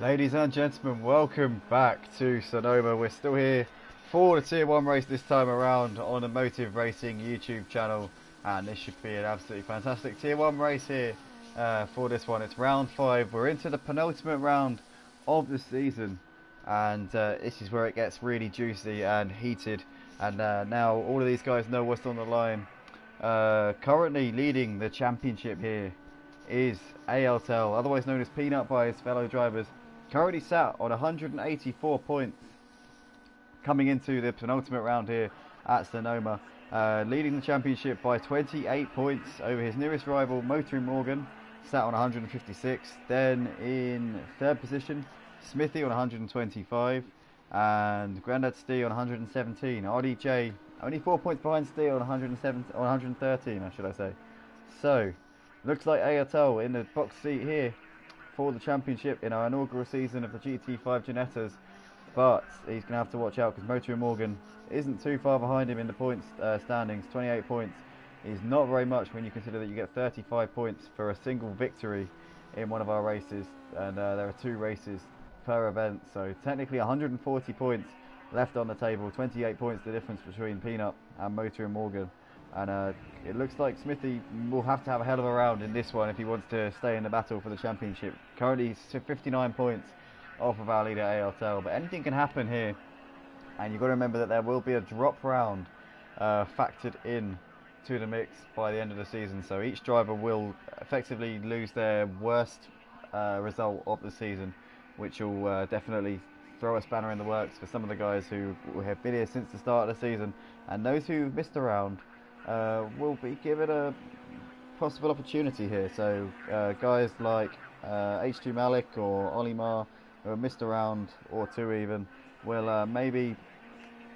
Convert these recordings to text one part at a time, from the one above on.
Ladies and gentlemen, welcome back to Sonoma. We're still here for the Tier 1 race this time around on the Motive Racing YouTube channel, and this should be an absolutely fantastic Tier 1 race here for this one. It's round 5. We're into the penultimate round of the season, and this is where it gets really juicy and heated, and now all of these guys know what's on the line. Currently leading the championship here is ALTEL, otherwise known as Peanut by his fellow drivers. Currently sat on 184 points coming into the penultimate round here at Sonoma, leading the championship by 28 points over his nearest rival Motoring Morgan, sat on 156. Then in third position, Smithy on 125 and Grandad Stee on 117. RDJ only 4 points behind Stee on 113, should I say. So looks like ALTEL in the box seat here for the championship in our inaugural season of the GT5 Genettas, but he's going to have to watch out because Motoring Morgan isn't too far behind him in the points standings. 28 points is not very much when you consider that you get 35 points for a single victory in one of our races, and there are 2 races per event, so technically 140 points left on the table. 28 points the difference between Peanut and Motoring Morgan. And it looks like Smithy will have to have a hell of a round in this one if he wants to stay in the battle for the championship. Currently he's 59 points off of our leader ALTEL, but anything can happen here, and you've got to remember that there will be a drop round factored in to the mix by the end of the season, so each driver will effectively lose their worst result of the season, which will definitely throw a spanner in the works for some of the guys who have been here since the start of the season, and those who missed a round will be given a possible opportunity here. So guys like H2 Malik or Olimar, who have missed a round or 2 even, will maybe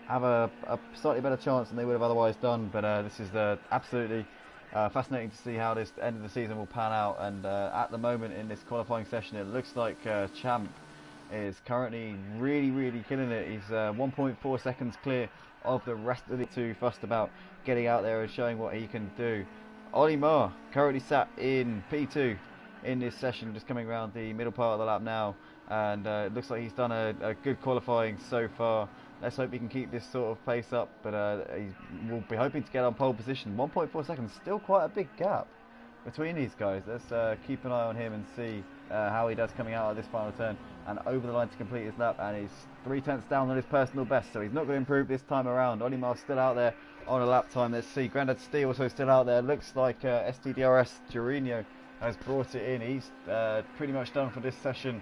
have a slightly better chance than they would have otherwise done. But this is absolutely fascinating to see how this end of the season will pan out. And at the moment in this qualifying session, it looks like Champ is currently really killing it. He's 1.4 seconds clear of the rest of the 2 fussed about getting out there and showing what he can do. Olimar currently sat in P2 in this session, just coming around the middle part of the lap now, and it looks like he's done a good qualifying so far. Let's hope he can keep this sort of pace up, but he will be hoping to get on pole position. 1.4 seconds, still quite a big gap between these guys. Let's keep an eye on him and see how he does coming out of this final turn and over the line to complete his lap, and he's 3/10 down on his personal best, so he's not going to improve this time around. Olimar's still out there on a lap time. Let's see, Grandad Stee also still out there. Looks like STDRS Jorino has brought it in. He's pretty much done for this session.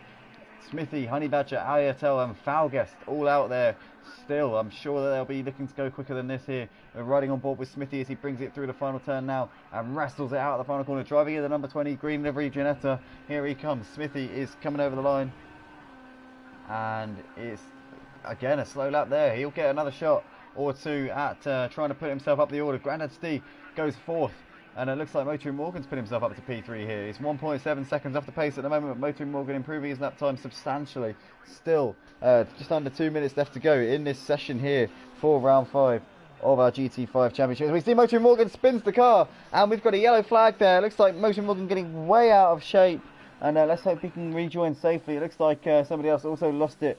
Smithy, Honey Badger, ALTEL and Falguest all out there still. I'm sure that they'll be looking to go quicker than this here. We're riding on board with Smithy as he brings it through the final turn now and wrestles it out of the final corner, driving in the number 20 green livery Genetta. Here he comes. Smithy is coming over the line, and it's again a slow lap there. He'll get another shot or 2 at trying to put himself up the order. Grandad Stee goes 4th, and it looks like Motoring Morgan's put himself up to P3 here. He's 1.7 seconds off the pace at the moment, but Motoring Morgan improving his lap time substantially. Still just under 2 minutes left to go in this session here for round 5 of our GT5 Championship. We see Motoring Morgan spins the car, and we've got a yellow flag there. It looks like Motoring Morgan getting way out of shape, and let's hope he can rejoin safely. It looks like somebody else also lost it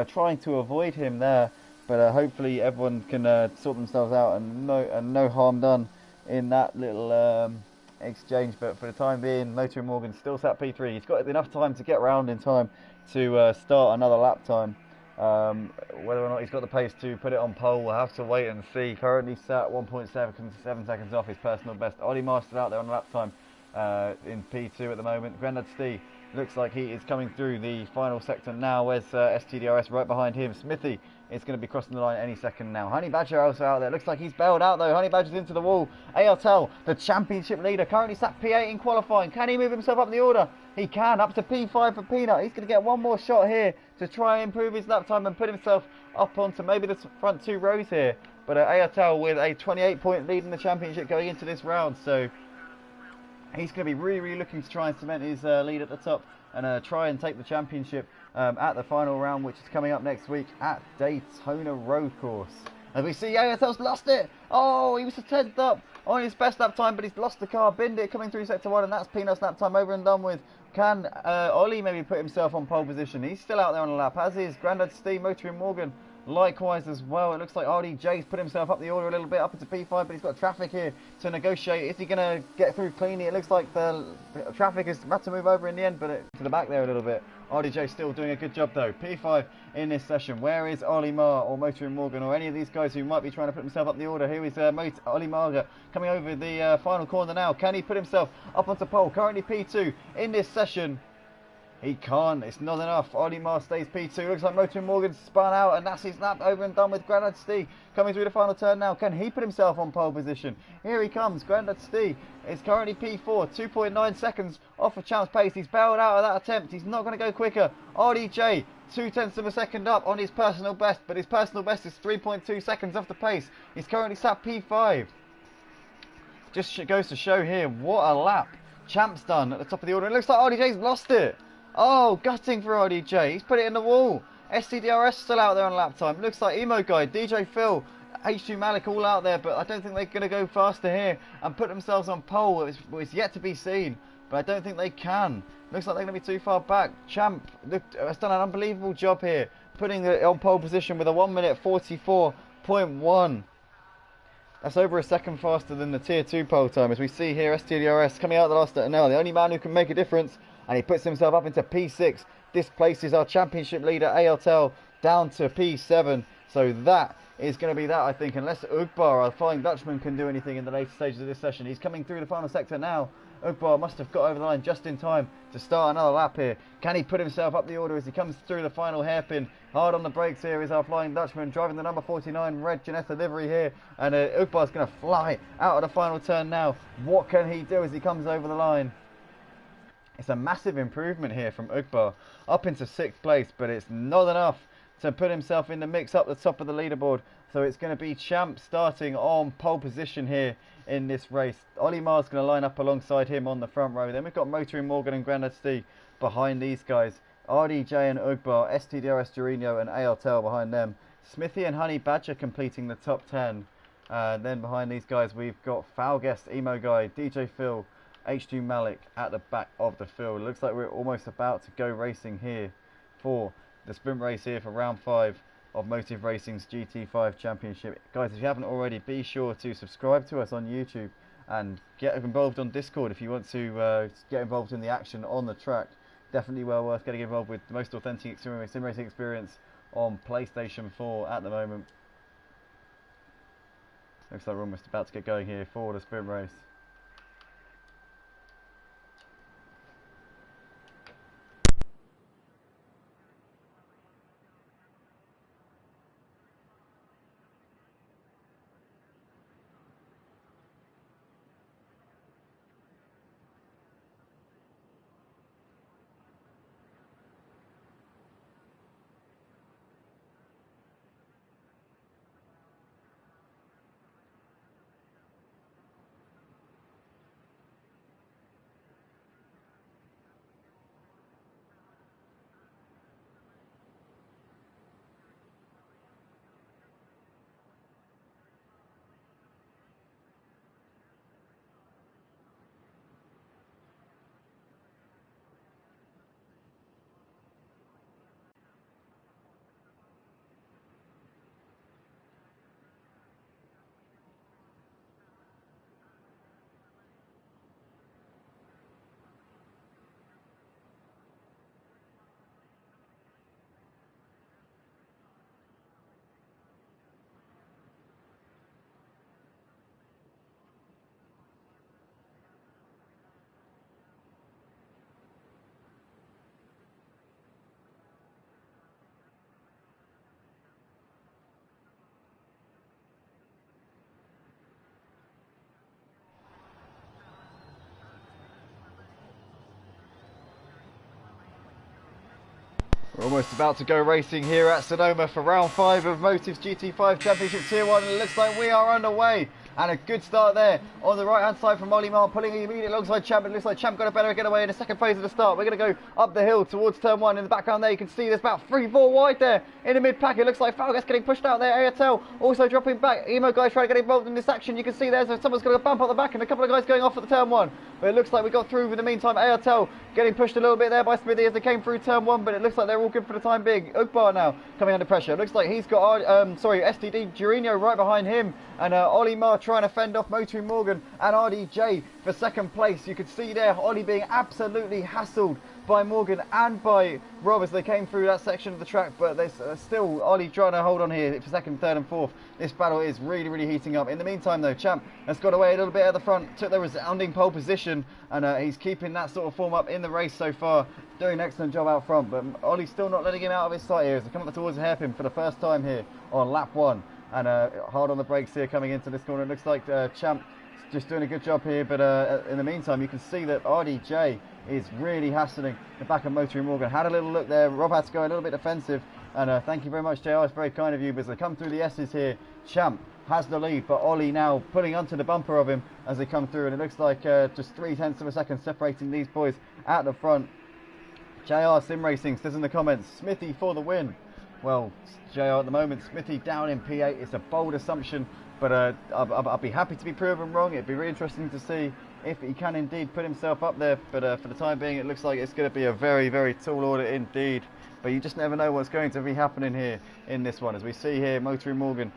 trying to avoid him there, but hopefully everyone can sort themselves out, and no harm done in that little exchange. But for the time being, Motoring Morgan still sat P3. He's got enough time to get round in time to start another lap time. Whether or not he's got the pace to put it on pole, we'll have to wait and see. Currently sat 1.7 seconds off his personal best. Olimar still out there on lap time in P2 at the moment. Grandad Stee looks like he is coming through the final sector now. Where's STDRS right behind him? Smithy is going to be crossing the line any second now. Honey Badger also out there. Looks like he's bailed out though. Honey Badger's into the wall. ALTEL, the championship leader, currently sat P8 in qualifying. Can he move himself up the order? He can, up to P5 for Peanut. He's going to get one more shot here to try and improve his lap time and put himself up onto maybe the front 2 rows here. But ALTEL with a 28-point lead in the championship going into this round, so he's going to be really looking to try and cement his lead at the top and try and take the championship at the final round, which is coming up next week at Daytona Road Course. As we see, ALTEL's lost it. Oh, he was 10th up on his best lap time, but he's lost the car, binned it coming through sector 1, and that's Peanut's lap time over and done with. Can Ollie maybe put himself on pole position? He's still out there on the lap, as is Grandad Steve, Motoring Morgan, likewise as well. It looks like RDJ's put himself up the order a little bit, up into P5, but he's got traffic here to negotiate. Is he going to get through cleanly? It looks like the traffic has had to move over in the end, but to the back there a little bit. RDJ still doing a good job though. P5 in this session. Where is Ollie Marr or Motoring Morgan or any of these guys who might be trying to put himself up the order? Here is Ollie Marr coming over the final corner now. Can he put himself up onto pole? Currently P2 in this session. He can't, it's not enough. Ollie Marr stays P2. Looks like Motoring Morgan spun out, and that's his lap over and done with. Grandad Steve coming through the final turn now. Can he put himself on pole position? Here he comes. Grandad Steve is currently P4, 2.9 seconds off of Champ's pace. He's bailed out of that attempt. He's not going to go quicker. RDJ, 0.2 of a second up on his personal best, but his personal best is 3.2 seconds off the pace. He's currently sat P5. Just goes to show here what a lap Champ's done at the top of the order. It looks like RDJ's lost it. Oh, gutting for RDJ. He's put it in the wall. STDRS still out there on lap time. Looks like Emo Guy, DJ Phil, H2 Malik all out there, but I don't think they're going to go faster here and put themselves on pole. It's yet to be seen, but I don't think they can. Looks like they're going to be too far back. Champ has done an unbelievable job here, putting it on pole position with a 1 minute 44.1. That's over a second faster than the tier 2 pole time. As we see here, STDRS coming out the last now, the only man who can make a difference. And he puts himself up into P6. This places our championship leader, ALTEL, down to P7. So that is going to be that, I think. Unless Ugbar, our Flying Dutchman, can do anything in the later stages of this session. He's coming through the final sector now. Ugbar must have got over the line just in time to start another lap here. Can he put himself up the order as he comes through the final hairpin? Hard on the brakes here is our Flying Dutchman, driving the number 49 red Janetta livery here. And Ugbar's going to fly out of the final turn now. What can he do as he comes over the line? It's a massive improvement here from Ugbar, up into 6th place, but it's not enough to put himself in the mix up the top of the leaderboard. So it's going to be Champ starting on pole position here in this race. Ollie Marr's going to line up alongside him on the front row. Then we've got Motoring Morgan and Grandad Steve behind these guys. RDJ and Ugbar, STDRS Dorino and ALTEL behind them. Smithy and Honey Badger completing the top 10. Then behind these guys we've got Foul Guest, Emo Guy, DJ Phil, H2 Malik at the back of the field. Looks like we're almost about to go racing here for the sprint race here for round 5 of Motive Racing's GT5 Championship. Guys, if you haven't already, be sure to subscribe to us on YouTube and get involved on Discord if you want to get involved in the action on the track. Definitely well worth getting involved with the most authentic sim racing experience on PlayStation 4 at the moment. Looks like we're almost about to get going here for the sprint race. We're almost about to go racing here at Sonoma for round 5 of Motive's GT5 Championship Tier 1, and it looks like we are underway. And a good start there on the right hand side from Ollie Marr, pulling immediately alongside Champ. It looks like Champ got a better getaway in the second phase of the start. We're going to go up the hill towards turn 1. In the background there you can see there's about 3-4 wide there in the mid pack. It looks like Falgas getting pushed out there. ARTEL also dropping back. Emo guys trying to get involved in this action. You can see there's someone's going to bump up the back and a couple of guys going off at the turn 1. But it looks like we got through in the meantime. ARTEL getting pushed a little bit there by Smithy as they came through turn 1, but it looks like they're all good for the time being. Ugbar now coming under pressure. It looks like he's got STD Girino right behind him, and Ollie Marr trying to fend off Motory Morgan and RDJ for second place. You could see there Ollie being absolutely hassled by Morgan and by Rob as they came through that section of the track, but there's still Ollie trying to hold on here for second, third and fourth. This battle is really heating up. In the meantime though, Champ has got away a little bit at the front, took the resounding pole position, and he's keeping that sort of form up in the race so far, doing an excellent job out front. But Ollie's still not letting him out of his sight here as they come up towards the hairpin for the first time here on lap 1, and hard on the brakes here coming into this corner. It looks like Champ just doing a good job here, but in the meantime you can see that RDJ is really hassling the back of Motory Morgan. Had a little look there. Rob had to go a little bit defensive, and thank you very much, JR. It's very kind of you. But as they come through the S's here, Champ has the lead, but Ollie now pulling onto the bumper of him as they come through, and it looks like just 0.3 of a second separating these boys at the front. JR Sim Racing says in the comments, Smithy for the win. Well, JR at the moment, Smithy down in P8. It's a bold assumption, but I'll be happy to be proven wrong. It'd be really interesting to see if he can indeed put himself up there, but for the time being it looks like it's going to be a very tall order indeed. But you just never know what's going to be happening here in this one, as we see here Motory Morgan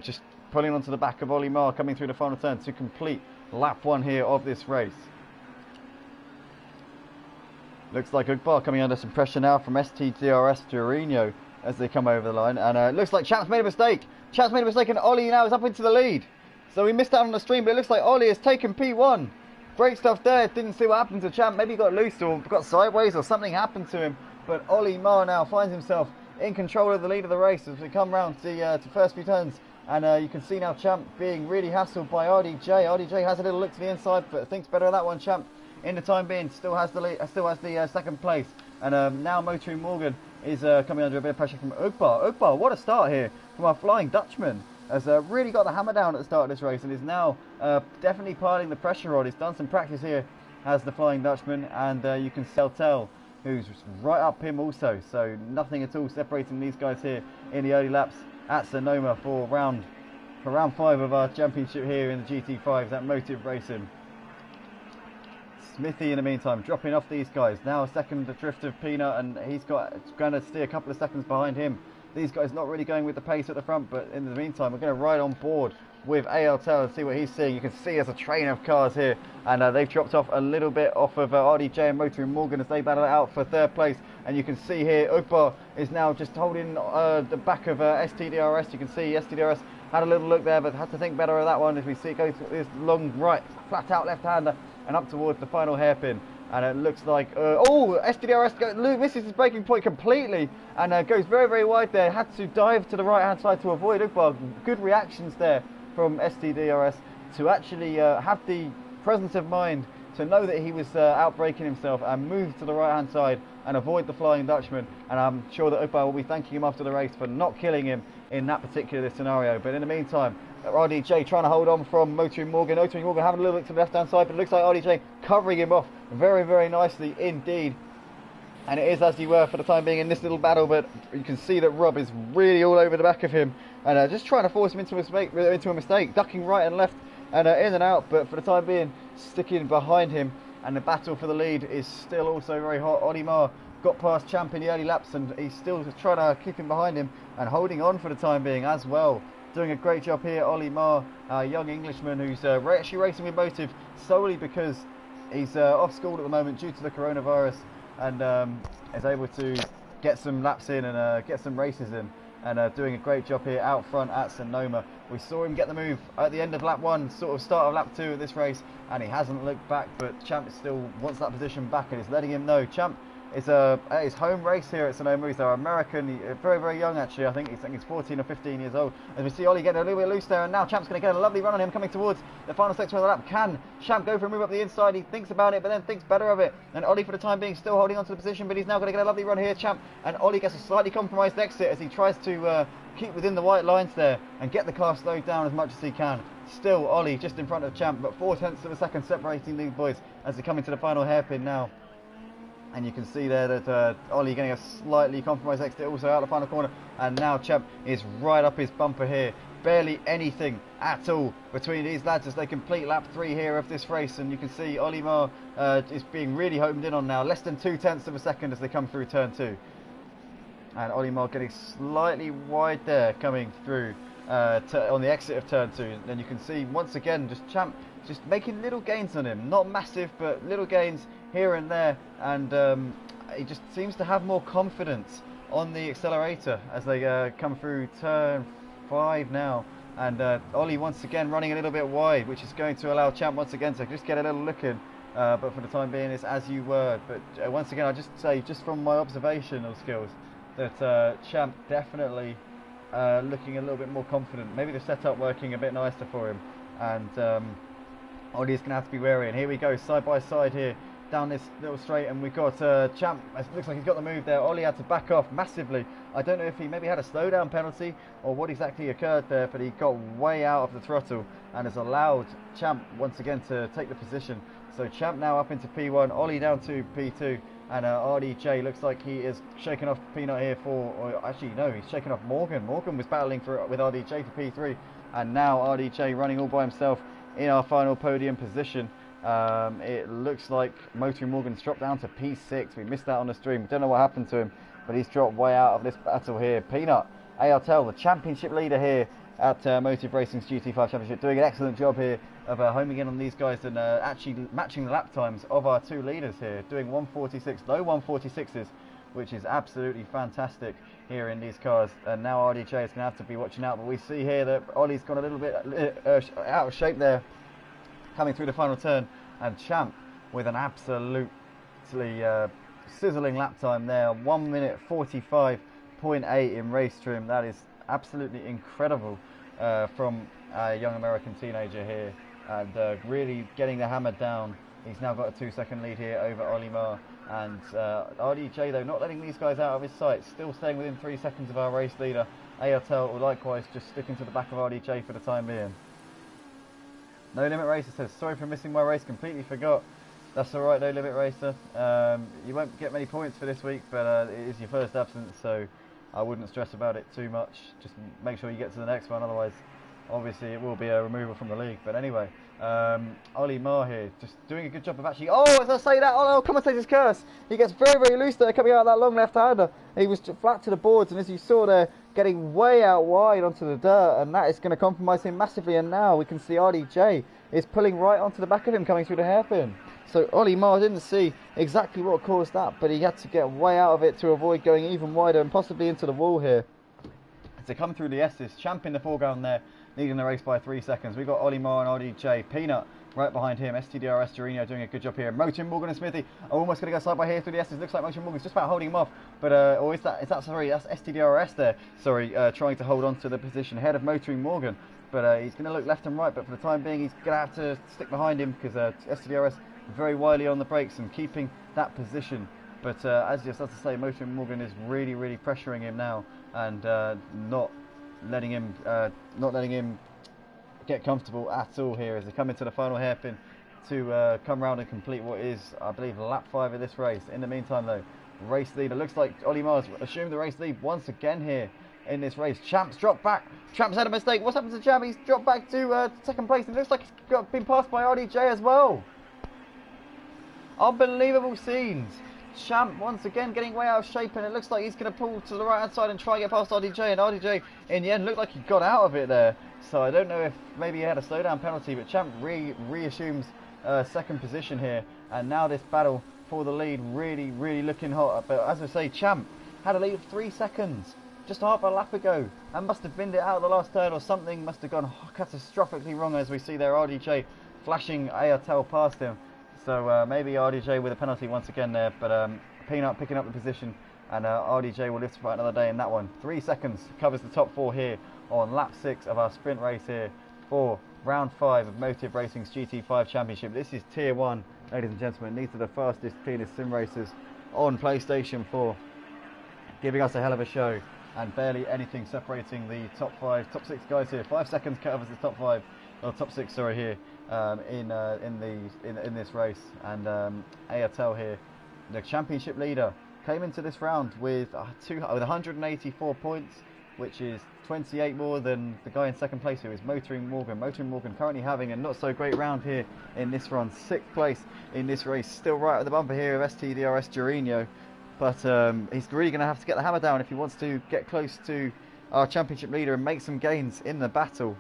just pulling onto the back of Ollie Marr coming through the final turn to complete lap 1 here of this race. Looks like Ugbar coming under some pressure now from STDRS Torino as they come over the line, and it looks like Champ's made a mistake. Champ's made a mistake and Ollie now is up into the lead. So we missed out on the stream, but it looks like Ollie has taken P1. Great stuff there. Didn't see what happened to Champ. Maybe he got loose or got sideways or something happened to him. But Ollie Marr now finds himself in control of the lead of the race as we come round to the first few turns. And you can see now Champ being really hassled by RDJ. RDJ has a little look to the inside, but thinks better of that one. Champ, in the time being, still has the lead, still has the second place. And now Motory Morgan is coming under a bit of pressure from Ugbar. Ugbar, what a start here from our Flying Dutchman. Has really got the hammer down at the start of this race and is now definitely piling the pressure on. He's done some practice here as the Flying Dutchman, and you can tell who's right up him also. So nothing at all separating these guys here in the early laps at Sonoma for round 5 of our championship here in the GT5s at Motive Racing. Smithy in the meantime dropping off these guys. Now second the drift of Peanut, and he's going to steer a couple of seconds behind him. These guys not really going with the pace at the front, but in the meantime we're going to ride on board with ARTEL and see what he's seeing. You can see there's a train of cars here, and they've dropped off a little bit off of RDJ and Motory Morgan as they battle it out for third place. And you can see here Ugbar is now just holding the back of STDRS. You can see STDRS had a little look there, but had to think better of that one as we see it go through this long right, flat out left-hander and up towards the final hairpin. And it looks like, STDRS misses his braking point completely and goes very wide there. Had to dive to the right hand side to avoid Ugbar. Good reactions there from STDRS to actually have the presence of mind to know that he was outbraking himself and move to the right hand side and avoid the Flying Dutchman. And I'm sure that Ugbar will be thanking him after the race for not killing him in that particular scenario. But in the meantime, RDJ trying to hold on from Motory Morgan. Motory Morgan having a little look to the left hand side, but it looks like RDJ covering him off very nicely indeed. And it is as you were for the time being in this little battle, but you can see that Rob is really all over the back of him and just trying to force him into a mistake, ducking right and left and in and out, but for the time being sticking behind him. And the battle for the lead is still also very hot. Ollie Marr got past Champ in the early laps and he's still trying to keep him behind him and holding on for the time being as well. Doing a great job here, Ollie Marr, a young Englishman who's actually racing with Motive solely because he's off school at the moment due to the coronavirus, and is able to get some laps in and get some races in, and doing a great job here out front at Sonoma. We saw him get the move at the end of lap 1, sort of start of lap 2 of this race, and he hasn't looked back, but Champ still wants that position back and is letting him know. Champ is his home race here at Sonoma. He's our American, very young actually. I think he's 14 or 15 years old. As we see Ollie getting a little bit loose there, and now Champ's going to get a lovely run on him coming towards the final section of the lap. Can Champ go for a move up the inside? He thinks about it, but then thinks better of it. And Ollie for the time being still holding on to the position, but he's now going to get a lovely run here, Champ. And Ollie gets a slightly compromised exit as he tries to keep within the white lines there and get the car slowed down as much as he can. Still, Ollie just in front of Champ, but 4/10 of a second separating these boys as they come into the final hairpin now. And you can see there that Ollie getting a slightly compromised exit also out the final corner. And now Champ is right up his bumper here. Barely anything at all between these lads as they complete lap 3 here of this race. And you can see Olimar is being really homed in on now. Less than 2/10 of a second as they come through turn 2. And Olimar getting slightly wide there coming through on the exit of turn 2. And you can see once again just Champ just making little gains on him. Not massive, but little gains here and there. And he just seems to have more confidence on the accelerator as they come through turn 5 now. And Ollie once again running a little bit wide, which is going to allow Champ once again to just get a little look in. But for the time being, it's as you were. But once again, I just say, just from my observational skills, that Champ definitely looking a little bit more confident. Maybe the setup working a bit nicer for him. And Ollie's going to have to be wary. And here we go, side by side here, down this little straight. And we've got Champ, it looks like he's got the move there. Ollie had to back off massively. I don't know if he maybe had a slowdown penalty or what exactly occurred there, but he got way out of the throttle and has allowed Champ once again to take the position. So Champ now up into P1, Ollie down to P2, and RDJ looks like he is shaking off Peanut here or actually no, he's shaking off Morgan. Morgan was battling with RDJ for P3, and now RDJ running all by himself in our final podium position. It looks like Motoring Morgan's dropped down to P6. We missed that on the stream. We don't know what happened to him, but he's dropped way out of this battle here. Peanut, ARTL, the championship leader here at Motive Racing's GT5 Championship, doing an excellent job here of homing in on these guys and actually matching the lap times of our two leaders here, doing 146, low 146s, which is absolutely fantastic here in these cars. And now RDJ is going to have to be watching out, but we see here that Ollie's got a little bit out of shape there coming through the final turn, and Champ with an absolutely sizzling lap time there, 1 minute 45.8 in race trim. That is absolutely incredible from a young American teenager here, and really getting the hammer down. He's now got a 2-second lead here over Olimar, and RDJ though not letting these guys out of his sight, still staying within 3 seconds of our race leader. ARTL likewise just sticking to the back of RDJ for the time being. No Limit Racer says, sorry for missing my race, completely forgot. That's alright, No Limit Racer. You won't get many points for this week, but it is your first absence, so I wouldn't stress about it too much. Just make sure you get to the next one, otherwise obviously it will be a removal from the league. But anyway, Ollie Marr here, just doing a good job of actually, oh, as I say that, oh, commentator's curse. He gets very, very loose there, coming out of that long left-hander. He was flat to the boards, and as you saw there, getting way out wide onto the dirt, and that is going to compromise him massively. And now we can see RDJ is pulling right onto the back of him coming through the hairpin. So Ollie Marr didn't see exactly what caused that, but he had to get way out of it to avoid going even wider and possibly into the wall here. To come through the S's, Champ in the foreground there, leading the race by 3 seconds. We've got Ollie Marr and RDJ, Peanut right behind him, STDRS Torino doing a good job here. Motoring Morgan and Smithy are almost going to go side by here through the S's. Looks like Motoring Morgan's just about holding him off, but or is that sorry, that's STDRS there. Sorry, trying to hold on to the position ahead of Motoring Morgan, but he's going to look left and right. But for the time being, he's going to have to stick behind him because STDRS very wily on the brakes and keeping that position. But as I say, Motoring Morgan is really, really pressuring him now and not letting him get comfortable at all here as they come into the final hairpin to come round and complete what is, I believe, lap 5 of this race. In the meantime, though, race leader looks like Ollie Marr's assumed the race lead once again here in this race. Champ's dropped back. Champ's had a mistake. What's happened to Champ? He's dropped back to second place. It looks like he's been passed by RDJ as well. Unbelievable scenes. Champ once again getting way out of shape, and it looks like he's going to pull to the right hand side and try and get past RDJ, and RDJ in the end looked like he got out of it there. So I don't know if maybe he had a slowdown penalty, but Champ reassumes second position here, and now this battle for the lead really, really looking hot. But as I say, Champ had a lead of 3 seconds just half a lap ago and must have binned it out of the last turn, or something must have gone catastrophically wrong, as we see there RDJ flashing ARTL past him. So maybe RDJ with a penalty once again there, but Peanut picking up the position, and RDJ will live to fight another day in that one. 3 seconds covers the top 4 here on lap 6 of our sprint race here for round 5 of Motive Racing's GT5 Championship. This is Tier 1, ladies and gentlemen. These are the fastest, cleanest sim racers on PlayStation 4, giving us a hell of a show, and barely anything separating the top 6 guys here. 5 seconds covers the top 5 or top 6, sorry, here in this race. And ARTL here, the championship leader, came into this round with 184 points, which is 28 more than the guy in second place, who is Motoring Morgan. Motoring Morgan currently having a not so great round here in this run, 6th place in this race, still right at the bumper here of STDRS Jorginho, but he's really going to have to get the hammer down if he wants to get close to our championship leader and make some gains in the battle.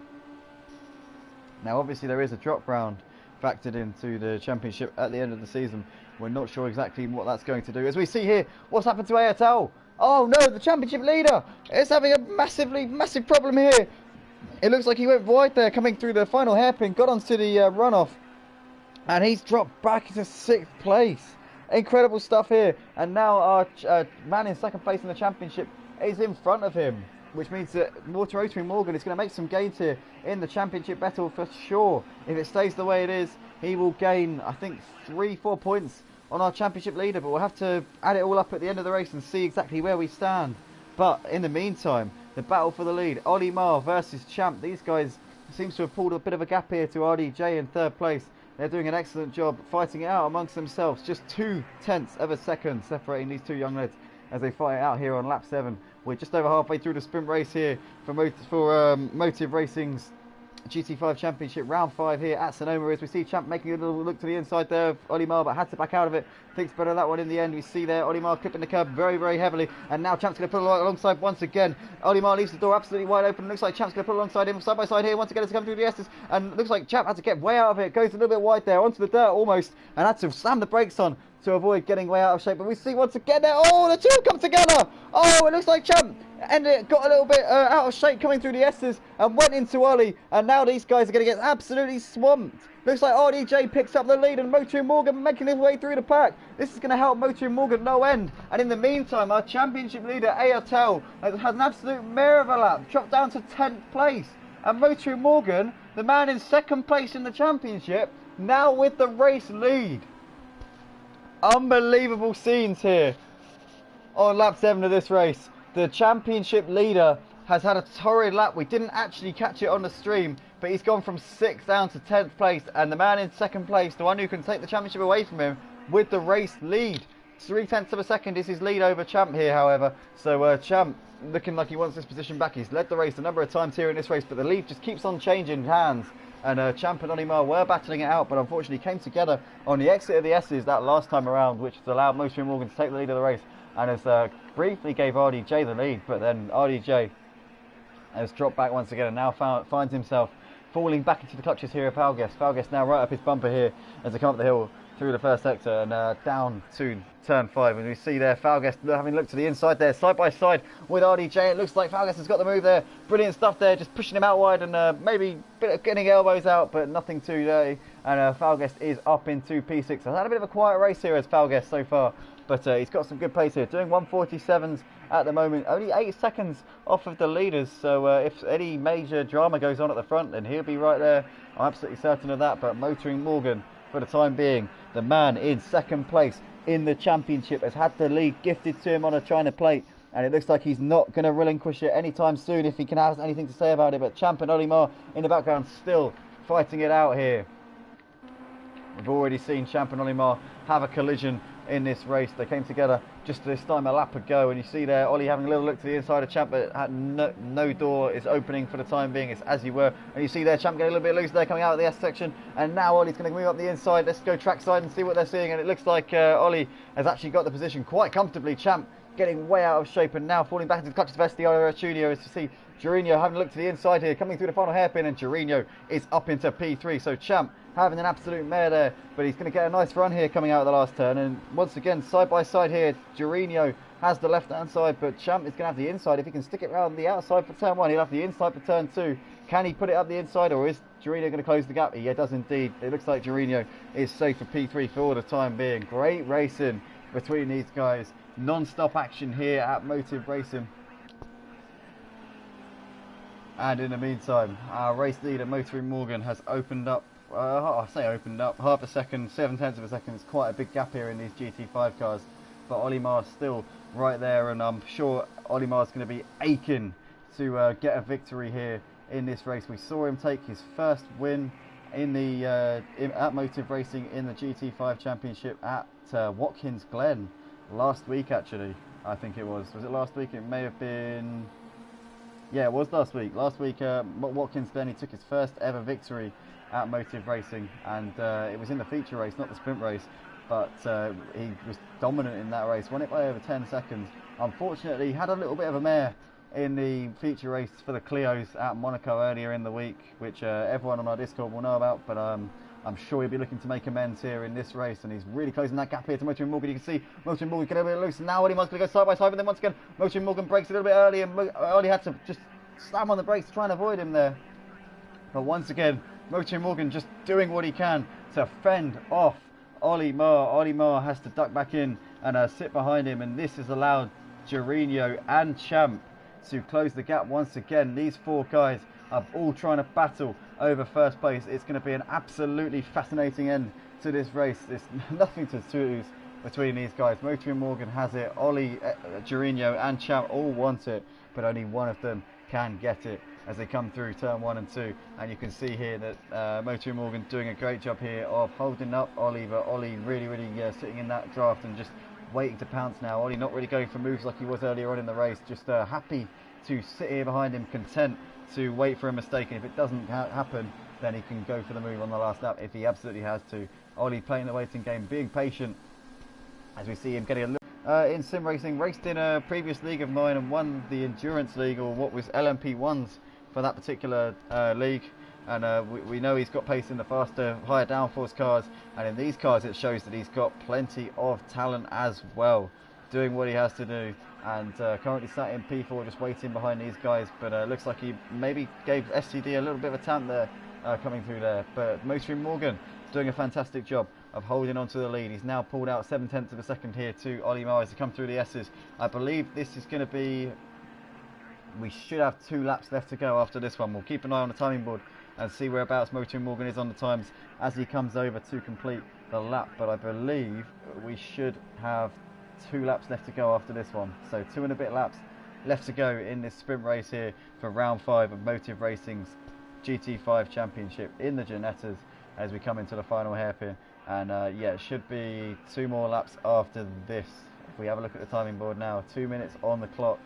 Now obviously there is a drop round factored into the championship at the end of the season. We're not sure exactly what that's going to do. As we see here, what's happened to ARTL? Oh no, the championship leader is having a massive problem here. It looks like he went wide there coming through the final hairpin, got onto the runoff, and he's dropped back into 6th place. Incredible stuff here. And now our man in second place in the championship is in front of him, which means that Motoring Morgan is going to make some gains here in the championship battle for sure. If it stays the way it is, he will gain, I think, 3-4 points on our championship leader, but we'll have to add it all up at the end of the race and see exactly where we stand. But in the meantime, the battle for the lead, Ollie Marr versus Champ. These guys seems to have pulled a bit of a gap here to RDJ in 3rd place. They're doing an excellent job fighting it out amongst themselves. Just 0.2 of a second separating these two young lads as they fight it out here on lap 7. We're just over halfway through the sprint race here for Motive Racing's GT5 Championship, round 5 here at Sonoma, as we see Champ making a little look to the inside there of Ollie Marr, but had to back out of it. Thinks better of that one in the end. We see there Ollie Marr clipping the curb very heavily, and now Champ's going to put alongside once again. Ollie Marr leaves the door absolutely wide open. Looks like Champ's going to put alongside him side by side here once again as he comes through the S's, and looks like Champ had to get way out of it. Goes a little bit wide there onto the dirt almost, and had to slam the brakes on to avoid getting way out of shape. But we see once again there, oh, the two come together. Oh, it looks like Champ got a little bit out of shape coming through the S's and went into Ollie, and now these guys are going to get absolutely swamped. Looks like RDJ picks up the lead and Motoring Morgan making his way through the pack. This is going to help Motoring Morgan no end. And in the meantime, our championship leader ARTL has had an absolute mare of a lap, dropped down to 10th place. And Motoring Morgan, the man in 2nd place in the championship, now with the race lead. Unbelievable scenes here on lap 7 of this race. The championship leader has had a torrid lap. We didn't actually catch it on the stream, but he's gone from 6th down to 10th place, and the man in 2nd place, the one who can take the championship away from him, with the race lead. 0.3 of a second is his lead over Champ here, however. So Champ looking like he wants this position back. He's led the race a number of times here in this race, but the lead just keeps on changing hands. And Champ and Ollie Marr were battling it out, but unfortunately came together on the exit of the S's that last time around, which has allowed Motoring Morgan to take the lead of the race, and has briefly gave RDJ the lead, but then RDJ has dropped back once again and now finds himself falling back into the clutches here of Falguest. Falguest now right up his bumper here as they come up the hill through the first sector and down to turn 5. And we see there Falguest having looked to the inside there, side by side with RDJ. It looks like Falguest has got the move there. Brilliant stuff there, just pushing him out wide and maybe a bit of getting elbows out, but nothing too dirty. And Falguest is up into P6. I've had a bit of a quiet race here as Falguest so far, but he's got some good pace here, doing 147s at the moment, only 8 seconds off of the leaders. So if any major drama goes on at the front, then he'll be right there. I'm absolutely certain of that. But Motoring Morgan, for the time being, the man in 2nd place in the championship, has had the lead gifted to him on a China plate, and it looks like he's not going to relinquish it anytime soon if he can have anything to say about it. But Champ and Ollie Marr in the background still fighting it out here. We've already seen Champ and Ollie Marr have a collision in this race. They came together just this time a lap ago, and you see there Ollie having a little look to the inside of Champ, but no door is opening for the time being. It's as you were, and you see there Champ getting a little bit loose there coming out of the S section, and now Ollie's going to move up the inside. Let's go trackside and see what they're seeing, and it looks like Ollie has actually got the position quite comfortably. Champ getting way out of shape and now falling back into the clutches of STDRS Studio, as you see Jorginho having a look to the inside here, coming through the final hairpin, and Jorginho is up into P3. So Champ having an absolute mare there, but he's going to get a nice run here coming out of the last turn. And once again, side by side here, Jorginho has the left hand side, but Champ is going to have the inside. If he can stick it around the outside for turn 1, he'll have the inside for turn 2. Can he put it up the inside, or is Jorginho going to close the gap? He does indeed. It looks like Jorginho is safe for P3 for the time being. Great racing between these guys. Non-stop action here at Motive Racing. And in the meantime, our race leader Motoring Morgan has opened up, I say opened up, half a second, 0.7 of a second. It's quite a big gap here in these GT5 cars, but Ollie Marr's still right there, and I'm sure Ollie Marr's going to be aching to get a victory here in this race. We saw him take his first win in the at Motive Racing in the GT5 Championship at Watkins Glen last week, actually. I think it was. Was it last week? It may have been. Yeah, it was last week. Last week, Watkins Glen, he took his first ever victory at Motive Racing, and it was in the feature race, not the sprint race. But he was dominant in that race, won it by over 10 seconds. Unfortunately, he had a little bit of a mare in the feature race for the Clios at Monaco earlier in the week, which everyone on our Discord will know about, but I'm sure he'll be looking to make amends here in this race, and he's really closing that gap here to Motoring Morgan. You can see Motoring Morgan get a bit loose, and now Ollie Mar's going to go side by side, but then once again, Motoring Morgan breaks a little bit early, and Ollie had to just slam on the brakes to try and avoid him there. But once again, Motoring Morgan just doing what he can to fend off Ollie Mar. Ollie Mar has to duck back in and sit behind him, and this has allowed Gerino and Champ to close the gap once again. These four guys are all trying to battle over first place. It's going to be an absolutely fascinating end to this race. There's nothing to lose between these guys. Motoring Morgan has it. Ollie, Gerino and Champ all want it, but only one of them can get it as they come through turn 1 and 2. And you can see here that Motoring Morgan doing a great job here of holding up Ollie, but Ollie really sitting in that draft and just waiting to pounce now. Ollie not really going for moves like he was earlier on in the race, just happy to sit here behind him, content to wait for a mistake, and if it doesn't happen, then he can go for the move on the last lap if he absolutely has to. Ollie playing the waiting game, being patient, as we see him getting a look in sim racing. Raced in a previous League of 9 and won the Endurance League, or what was LMP1s for that particular league. And we know he's got pace in the faster, higher downforce cars, and in these cars it shows that he's got plenty of talent as well, doing what he has to do. And currently sat in P4 just waiting behind these guys, but looks like he maybe gave STD a little bit of a tap there coming through there. But Motoring Morgan doing a fantastic job of holding on to the lead. He's now pulled out 7/10 of a second here to Ollie Mar as he come through the S's. I believe this is going to be, we should have 2 laps left to go after this one. We'll keep an eye on the timing board and see whereabouts Motoring Morgan is on the times as he comes over to complete the lap, but I believe we should have 2 laps left to go after this one. So 2 and a bit laps left to go in this sprint race here for round 5 of Motive Racing's GT5 Championship in the Ginettas as we come into the final hairpin. And yeah, it should be 2 more laps after this. If we have a look at the timing board now, 2 minutes on the clock.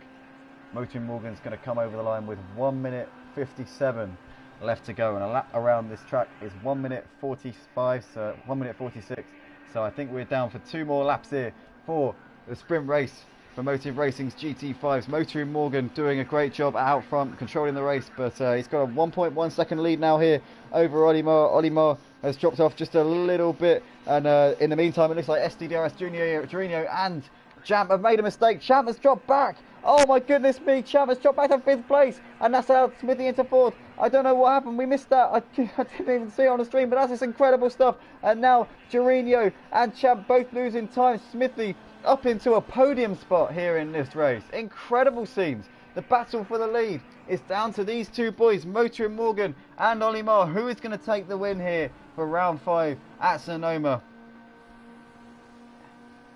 Motoring Morgan's going to come over the line with 1 minute 57 left to go, and a lap around this track is 1 minute 45, so 1 minute 46. So I think we're down for 2 more laps here for the sprint race for Motive Racing's GT5s. Motoring Morgan doing a great job out front, controlling the race, but he's got a 1.1 second lead now here over Ollie Mar. Ollie Mar has dropped off just a little bit, and in the meantime it looks like STDRS Junior, Gerino and Champ have made a mistake. Champ has dropped back. Oh my goodness me, Champ has dropped back to 5th place, and that's out Smithy into 4th. I don't know what happened, we missed that. I didn't even see it on the stream, but that's just incredible stuff. And now Gerino and Champ both losing time. Smithy up into a podium spot here in this race. Incredible scenes. The battle for the lead is down to these 2 boys, Motoring Morgan and Ollie Mar. Who is going to take the win here for round 5 at Sonoma?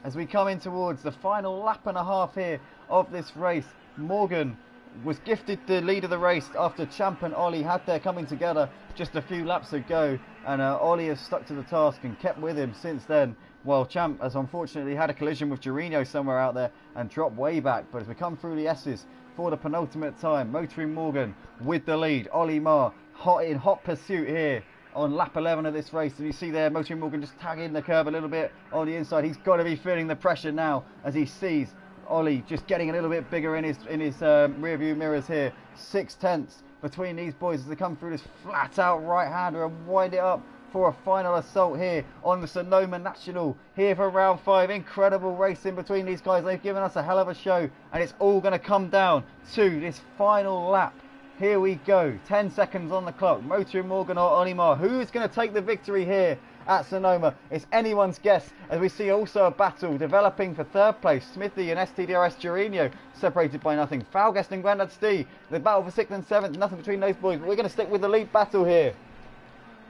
As we come in towards the final lap and a half here of this race, Morgan was gifted the lead of the race after Champ and Ollie had their coming together just a few laps ago, and Ollie has stuck to the task and kept with him since then, while Champ has unfortunately had a collision with Gerino somewhere out there and dropped way back. But as we come through the S's for the penultimate time, Motoring Morgan with the lead, Ollie Mar in hot pursuit here on lap 11 of this race. And you see there Motoring Morgan just tagging the curb a little bit on the inside. He's got to be feeling the pressure now as he sees Ollie just getting a little bit bigger in his rear view mirrors here. 6/10 between these boys as they come through this flat out right hander and wind it up for a final assault here on the Sonoma National here for round 5. Incredible racing between these guys. They've given us a hell of a show, and it's all going to come down to this final lap. Here we go, 10 seconds on the clock. Motoring Morgan or Ollie Mar, who is going to take the victory here at Sonoma? It's anyone's guess, as we see also a battle developing for 3rd place. Smithy and STDRS Gerino separated by nothing. Falguest and Grandad Stee, the battle for 6th and 7th, nothing between those boys. But we're going to stick with the lead battle here,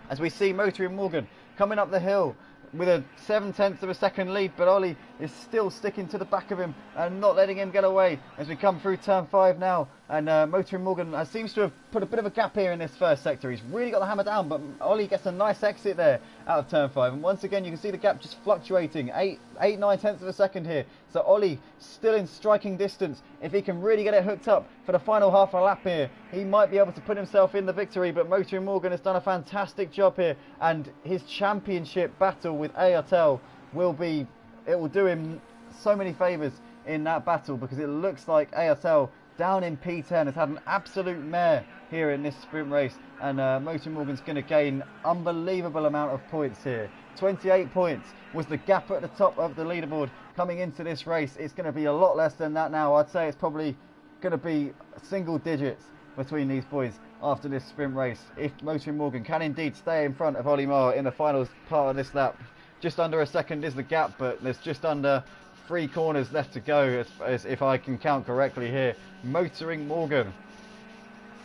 as we see Motoring Morgan coming up the hill with a 7/10 of a second lead, but Ollie is still sticking to the back of him and not letting him get away as we come through turn 5 now. And Motoring Morgan seems to have put a bit of a gap here in this first sector. He's really got the hammer down, but Ollie gets a nice exit there out of turn 5. And once again, you can see the gap just fluctuating. 9/10 of a second here. So Ollie still in striking distance. If he can really get it hooked up for the final half a lap here, he might be able to put himself in the victory. But Motoring Morgan has done a fantastic job here, and his championship battle with ARTL will do him so many favours in that battle, because it looks like ARTL down in P10 has had an absolute mare here in this sprint race, and Motoring Morgan's going to gain unbelievable amount of points here. 28 points was the gap at the top of the leaderboard coming into this race. It's going to be a lot less than that now. I'd say it's probably going to be single digits between these boys after this sprint race, if Motoring Morgan can indeed stay in front of Ollie Marr in the final part of this lap. Just under a second is the gap, but there's just under 3 corners left to go, as if I can count correctly here. Motoring Morgan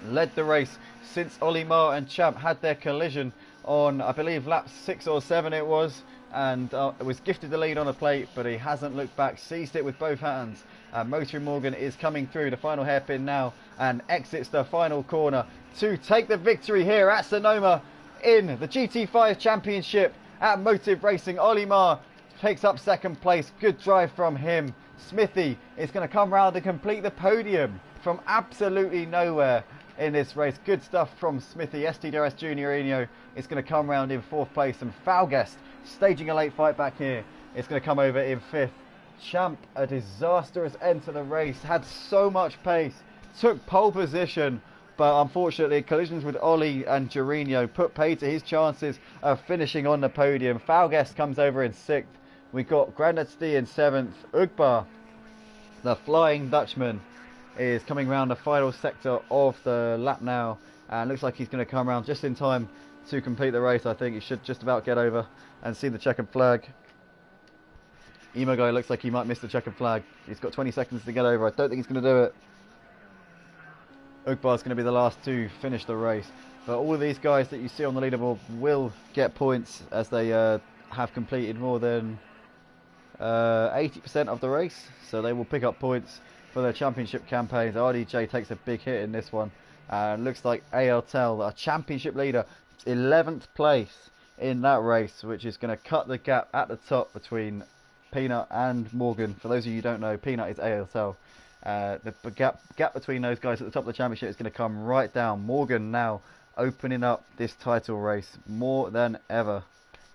led the race since Ollie Marr and Champ had their collision on, I believe, lap 6 or 7 it was, and was gifted the lead on a plate, but he hasn't looked back, seized it with both hands. Motoring Morgan is coming through the final hairpin now and exits the final corner to take the victory here at Sonoma in the GT5 Championship at Motive Racing. Ollie Marr takes up second place. Good drive from him. Smithy is going to come round and complete the podium from absolutely nowhere in this race. Good stuff from Smithy. STDRS Juniorino is going to come round in 4th place, and Falguest staging a late fight back here. It's going to come over in 5th. Champ, a disastrous end to the race, had so much pace, took pole position, but unfortunately collisions with Ollie and Jorino put paid to his chances of finishing on the podium. Falguest comes over in 6th. We've got Grandad Stee in 7th. Ugbar, the Flying Dutchman, is coming round the final sector of the lap now, and looks like he's going to come around just in time to complete the race. I think he should just about get over and see the checkered flag. Emo guy looks like he might miss the checkered flag. He's got 20 seconds to get over. I don't think he's going to do it. Ugbar's going to be the last to finish the race. But all of these guys that you see on the leaderboard will get points as they have completed more than 80% of the race. So they will pick up points for their championship campaigns. RDJ takes a big hit in this one. Looks like ARTL, our championship leader, 11th place in that race, which is going to cut the gap at the top between Peanut and Morgan. For those of you who don't know, Peanut is ARTL. The gap between those guys at the top of the championship is going to come right down. Morgan now opening up this title race more than ever.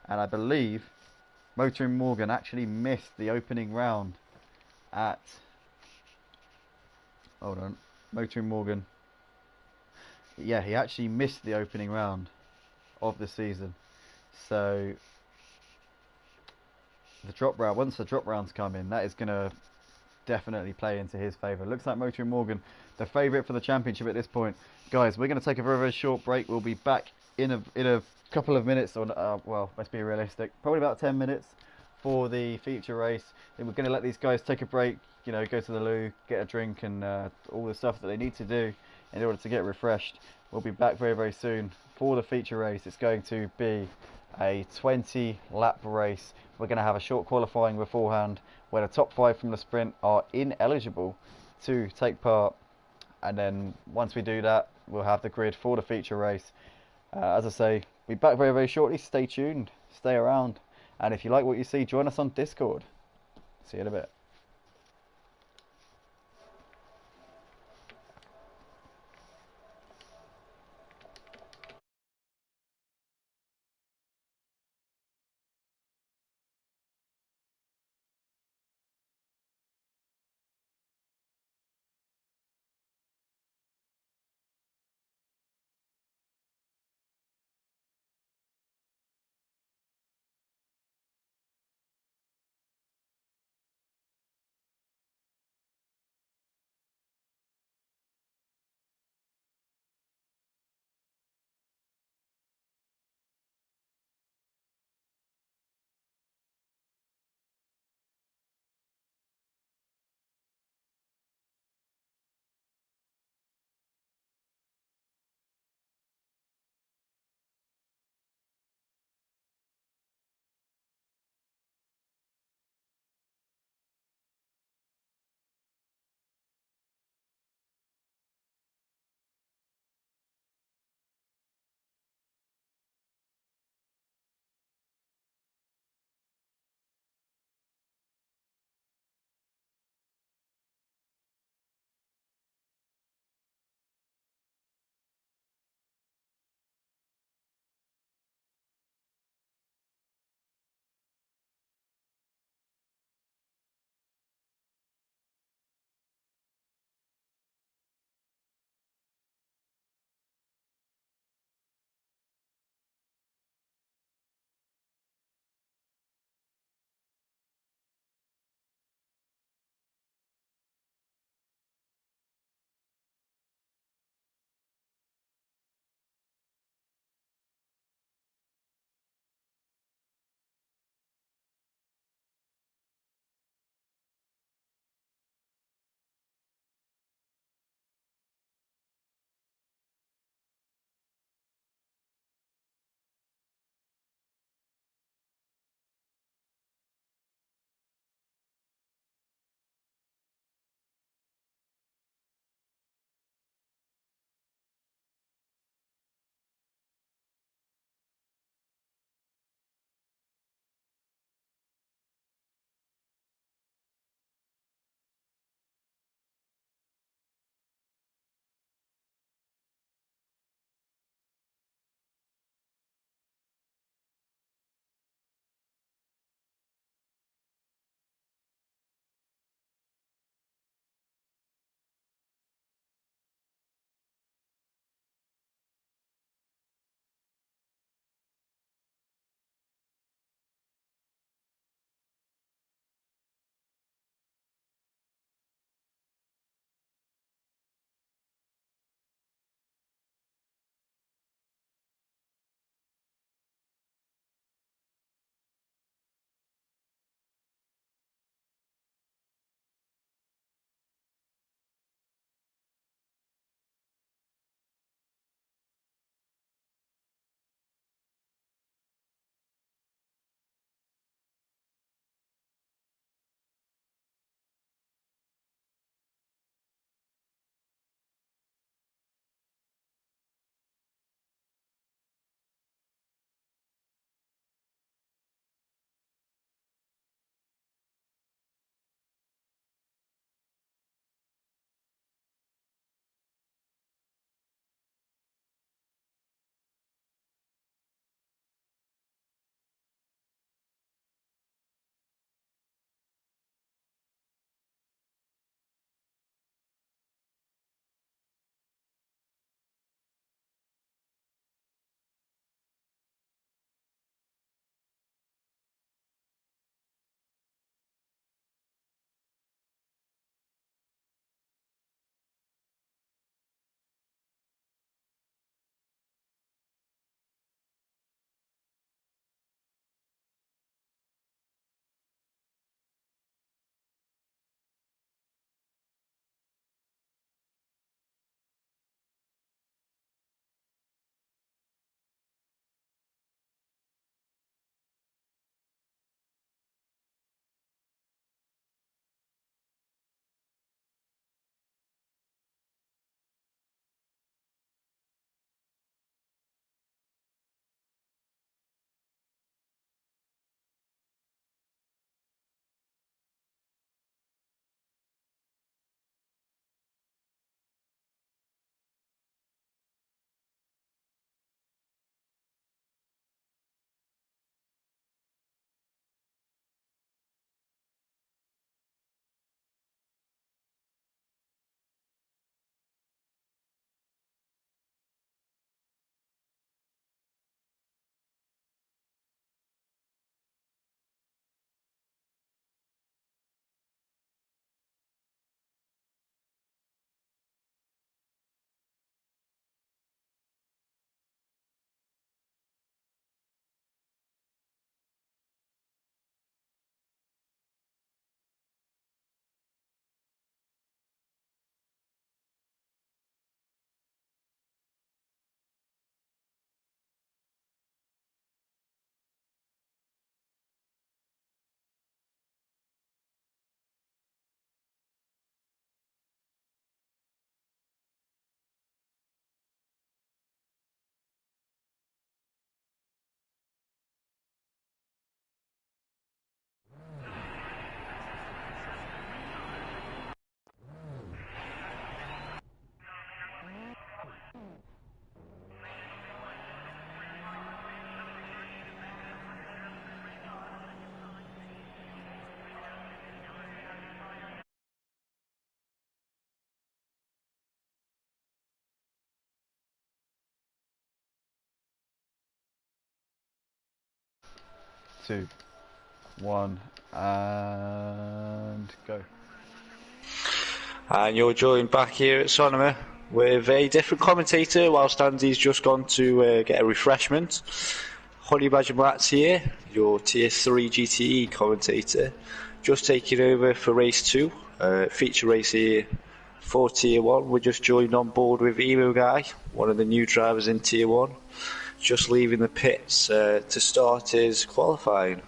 And I believe Motoring Morgan actually missed the opening round at... Hold on. Motoring Morgan. Yeah, he actually missed the opening round of the season. So the drop round, once the drop rounds come in, that is going to definitely play into his favour. Looks like Motoring Morgan, the favourite for the championship at this point. Guys, we're going to take a very, very short break. We'll be back in a couple of minutes, or well, let's be realistic, probably about 10 minutes for the feature race. Then we're going to let these guys take a break, you know, go to the loo, get a drink, and all the stuff that they need to do in order to get refreshed. We'll be back very, very soon for the feature race. It's going to be a 20 lap race. We're going to have a short qualifying beforehand where the top 5 from the sprint are ineligible to take part, and then once we do that, we'll have the grid for the feature race. As I say, we'll be back very, very shortly. Stay tuned, stay around, and if you like what you see, join us on Discord. See you in a bit. 2, 1, and go. And you're joined back here at Sonoma with a different commentator whilst Andy's just gone to get a refreshment. Honey Badger Matt's here, your Tier 3 GTE commentator, just taking over for race 2, feature race here for Tier 1. We're just joined on board with Emo Guy, one of the new drivers in Tier 1, just leaving the pits to start his qualifying.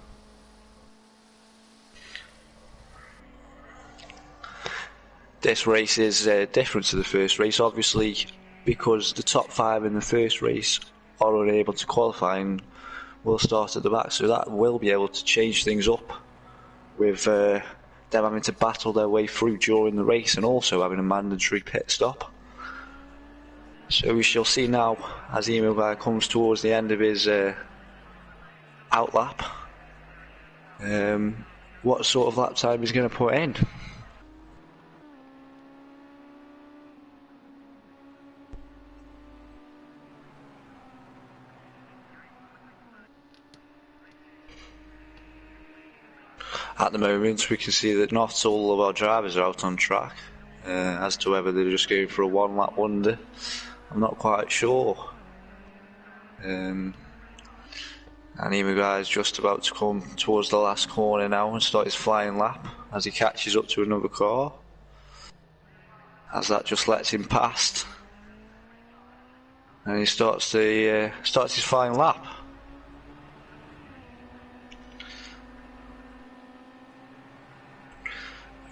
This race is different to the first race, obviously, because the top 5 in the first race are unable to qualify and will start at the back, so that will be able to change things up with them having to battle their way through during the race and also having a mandatory pit stop. So we shall see now as Emo Guy comes towards the end of his outlap what sort of lap time he's going to put in. At the moment, we can see that not all of our drivers are out on track. As to whether they're just going for a one-lap wonder, I'm not quite sure. And Emo Guy is just about to come towards the last corner now and start his flying lap as he catches up to another car. As that just lets him past, and he starts his flying lap.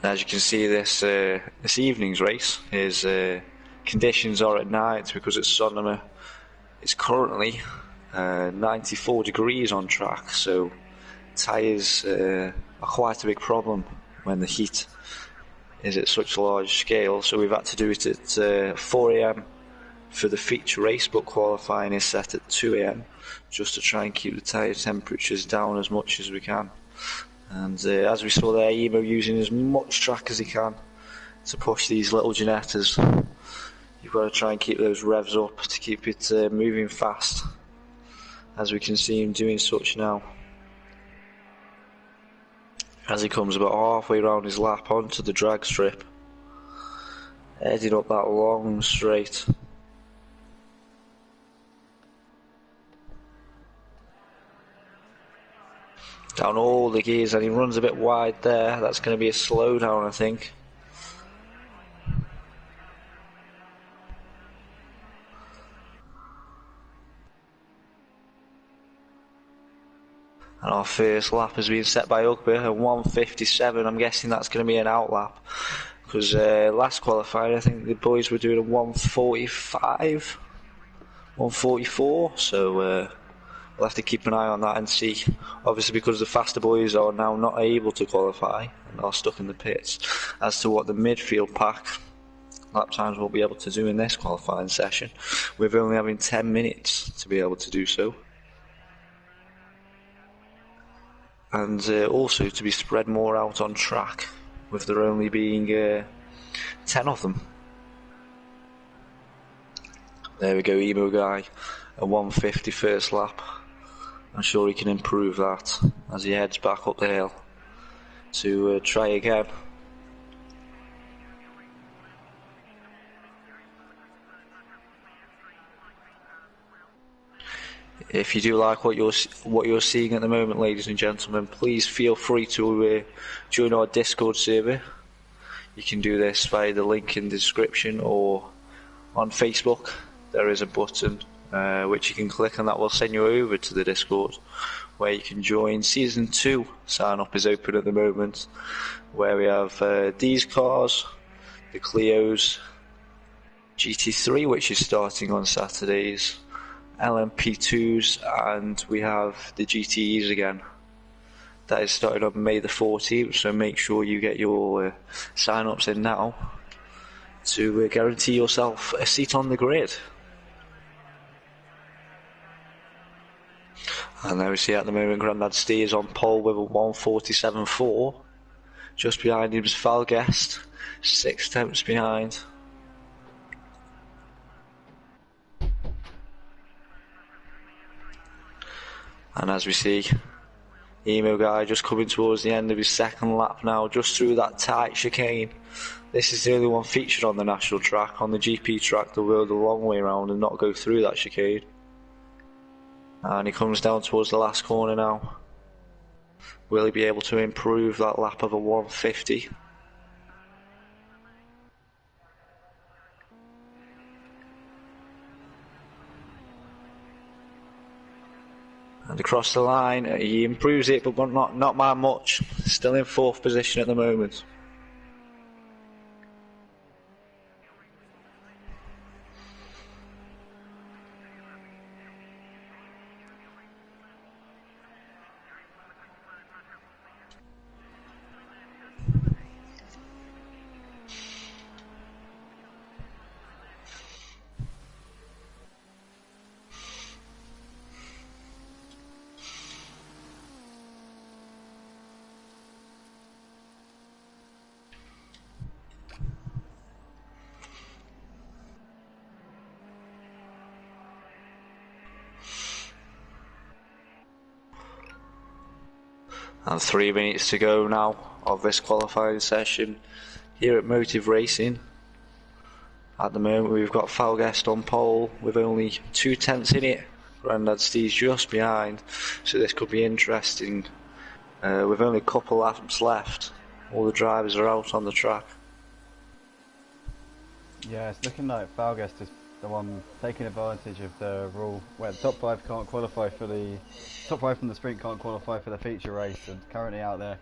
As you can see, this evening's race, his conditions are at night because at Sonoma it's currently 94 degrees on track, so tyres are quite a big problem when the heat is at such a large scale. So we've had to do it at 4 AM for the feature race, but qualifying is set at 2 AM just to try and keep the tyre temperatures down as much as we can. And as we saw there, Emo using as much track as he can to push these little Ginettas. You've got to try and keep those revs up to keep it moving fast, as we can see him doing such now. As he comes about halfway around his lap onto the drag strip, heading up that long straight. Down all the gears, and he runs a bit wide there. That's going to be a slowdown, I think. And our first lap has been set by Ugby at 1:57. I'm guessing that's going to be an outlap, because last qualifying I think the boys were doing a 1:45, 1:44. So we'll have to keep an eye on that and see. Obviously, because the faster boys are now not able to qualify and are stuck in the pits, as to what the midfield pack lap times will be able to do in this qualifying session, with only having 10 minutes to be able to do so. And also to be spread more out on track, with there only being 10 of them. There we go, Emo Guy, a 1:50 first lap. I'm sure he can improve that as he heads back up the hill to try again. If you do like what you're seeing at the moment, ladies and gentlemen, please feel free to join our Discord server. You can do this via the link in the description, or on Facebook there is a button which you can click, and that will send you over to the Discord, where you can join. Season 2 sign up is open at the moment, where we have these cars, the Clios, GT3, which is starting on Saturdays, LMP2s, and we have the GTEs again. That is starting on May the 14th, so make sure you get your sign-ups in now to guarantee yourself a seat on the grid. And there we see at the moment Grandad Steers on pole with a 1:47.4. Just behind him is Falguest, 6 tenths behind. And as we see, Emo guy just coming towards the end of his second lap now, just through that tight chicane. This is the only one featured on the national track. On the GP track, they'll go the long way around and not go through that chicane. And he comes down towards the last corner now. Will he be able to improve that lap of a 150? And across the line, he improves it, but not by much. Still in 4th position at the moment. And 3 minutes to go now of this qualifying session here at Motive Racing. At the moment we've got Falguest on pole with only 2 tenths in it. Grandad Steve's just behind, so this could be interesting. With only a couple laps left, all the drivers are out on the track. Yeah, it's looking like Falguest is the one taking advantage of the rule where the top 5 can't qualify for the top 5 from the sprint can't qualify for the feature race, and currently out there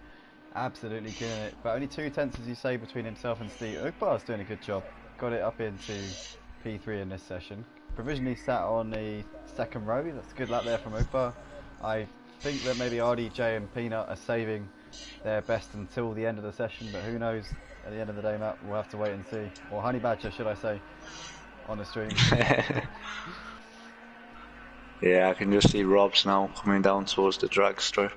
absolutely killing it. But only 2 tenths, as you say, between himself and Steve. Ukbar's doing a good job, got it up into P3 in this session. Provisionally sat on the 2nd row. That's a good lap there from Ukbar. I think that maybe RDJ and Peanut are saving their best until the end of the session, but who knows? At the end of the day, Matt, we'll have to wait and see. Or Honey Badger, should I say, on the stream. Yeah, I can just see Rob's now coming down towards the drag strip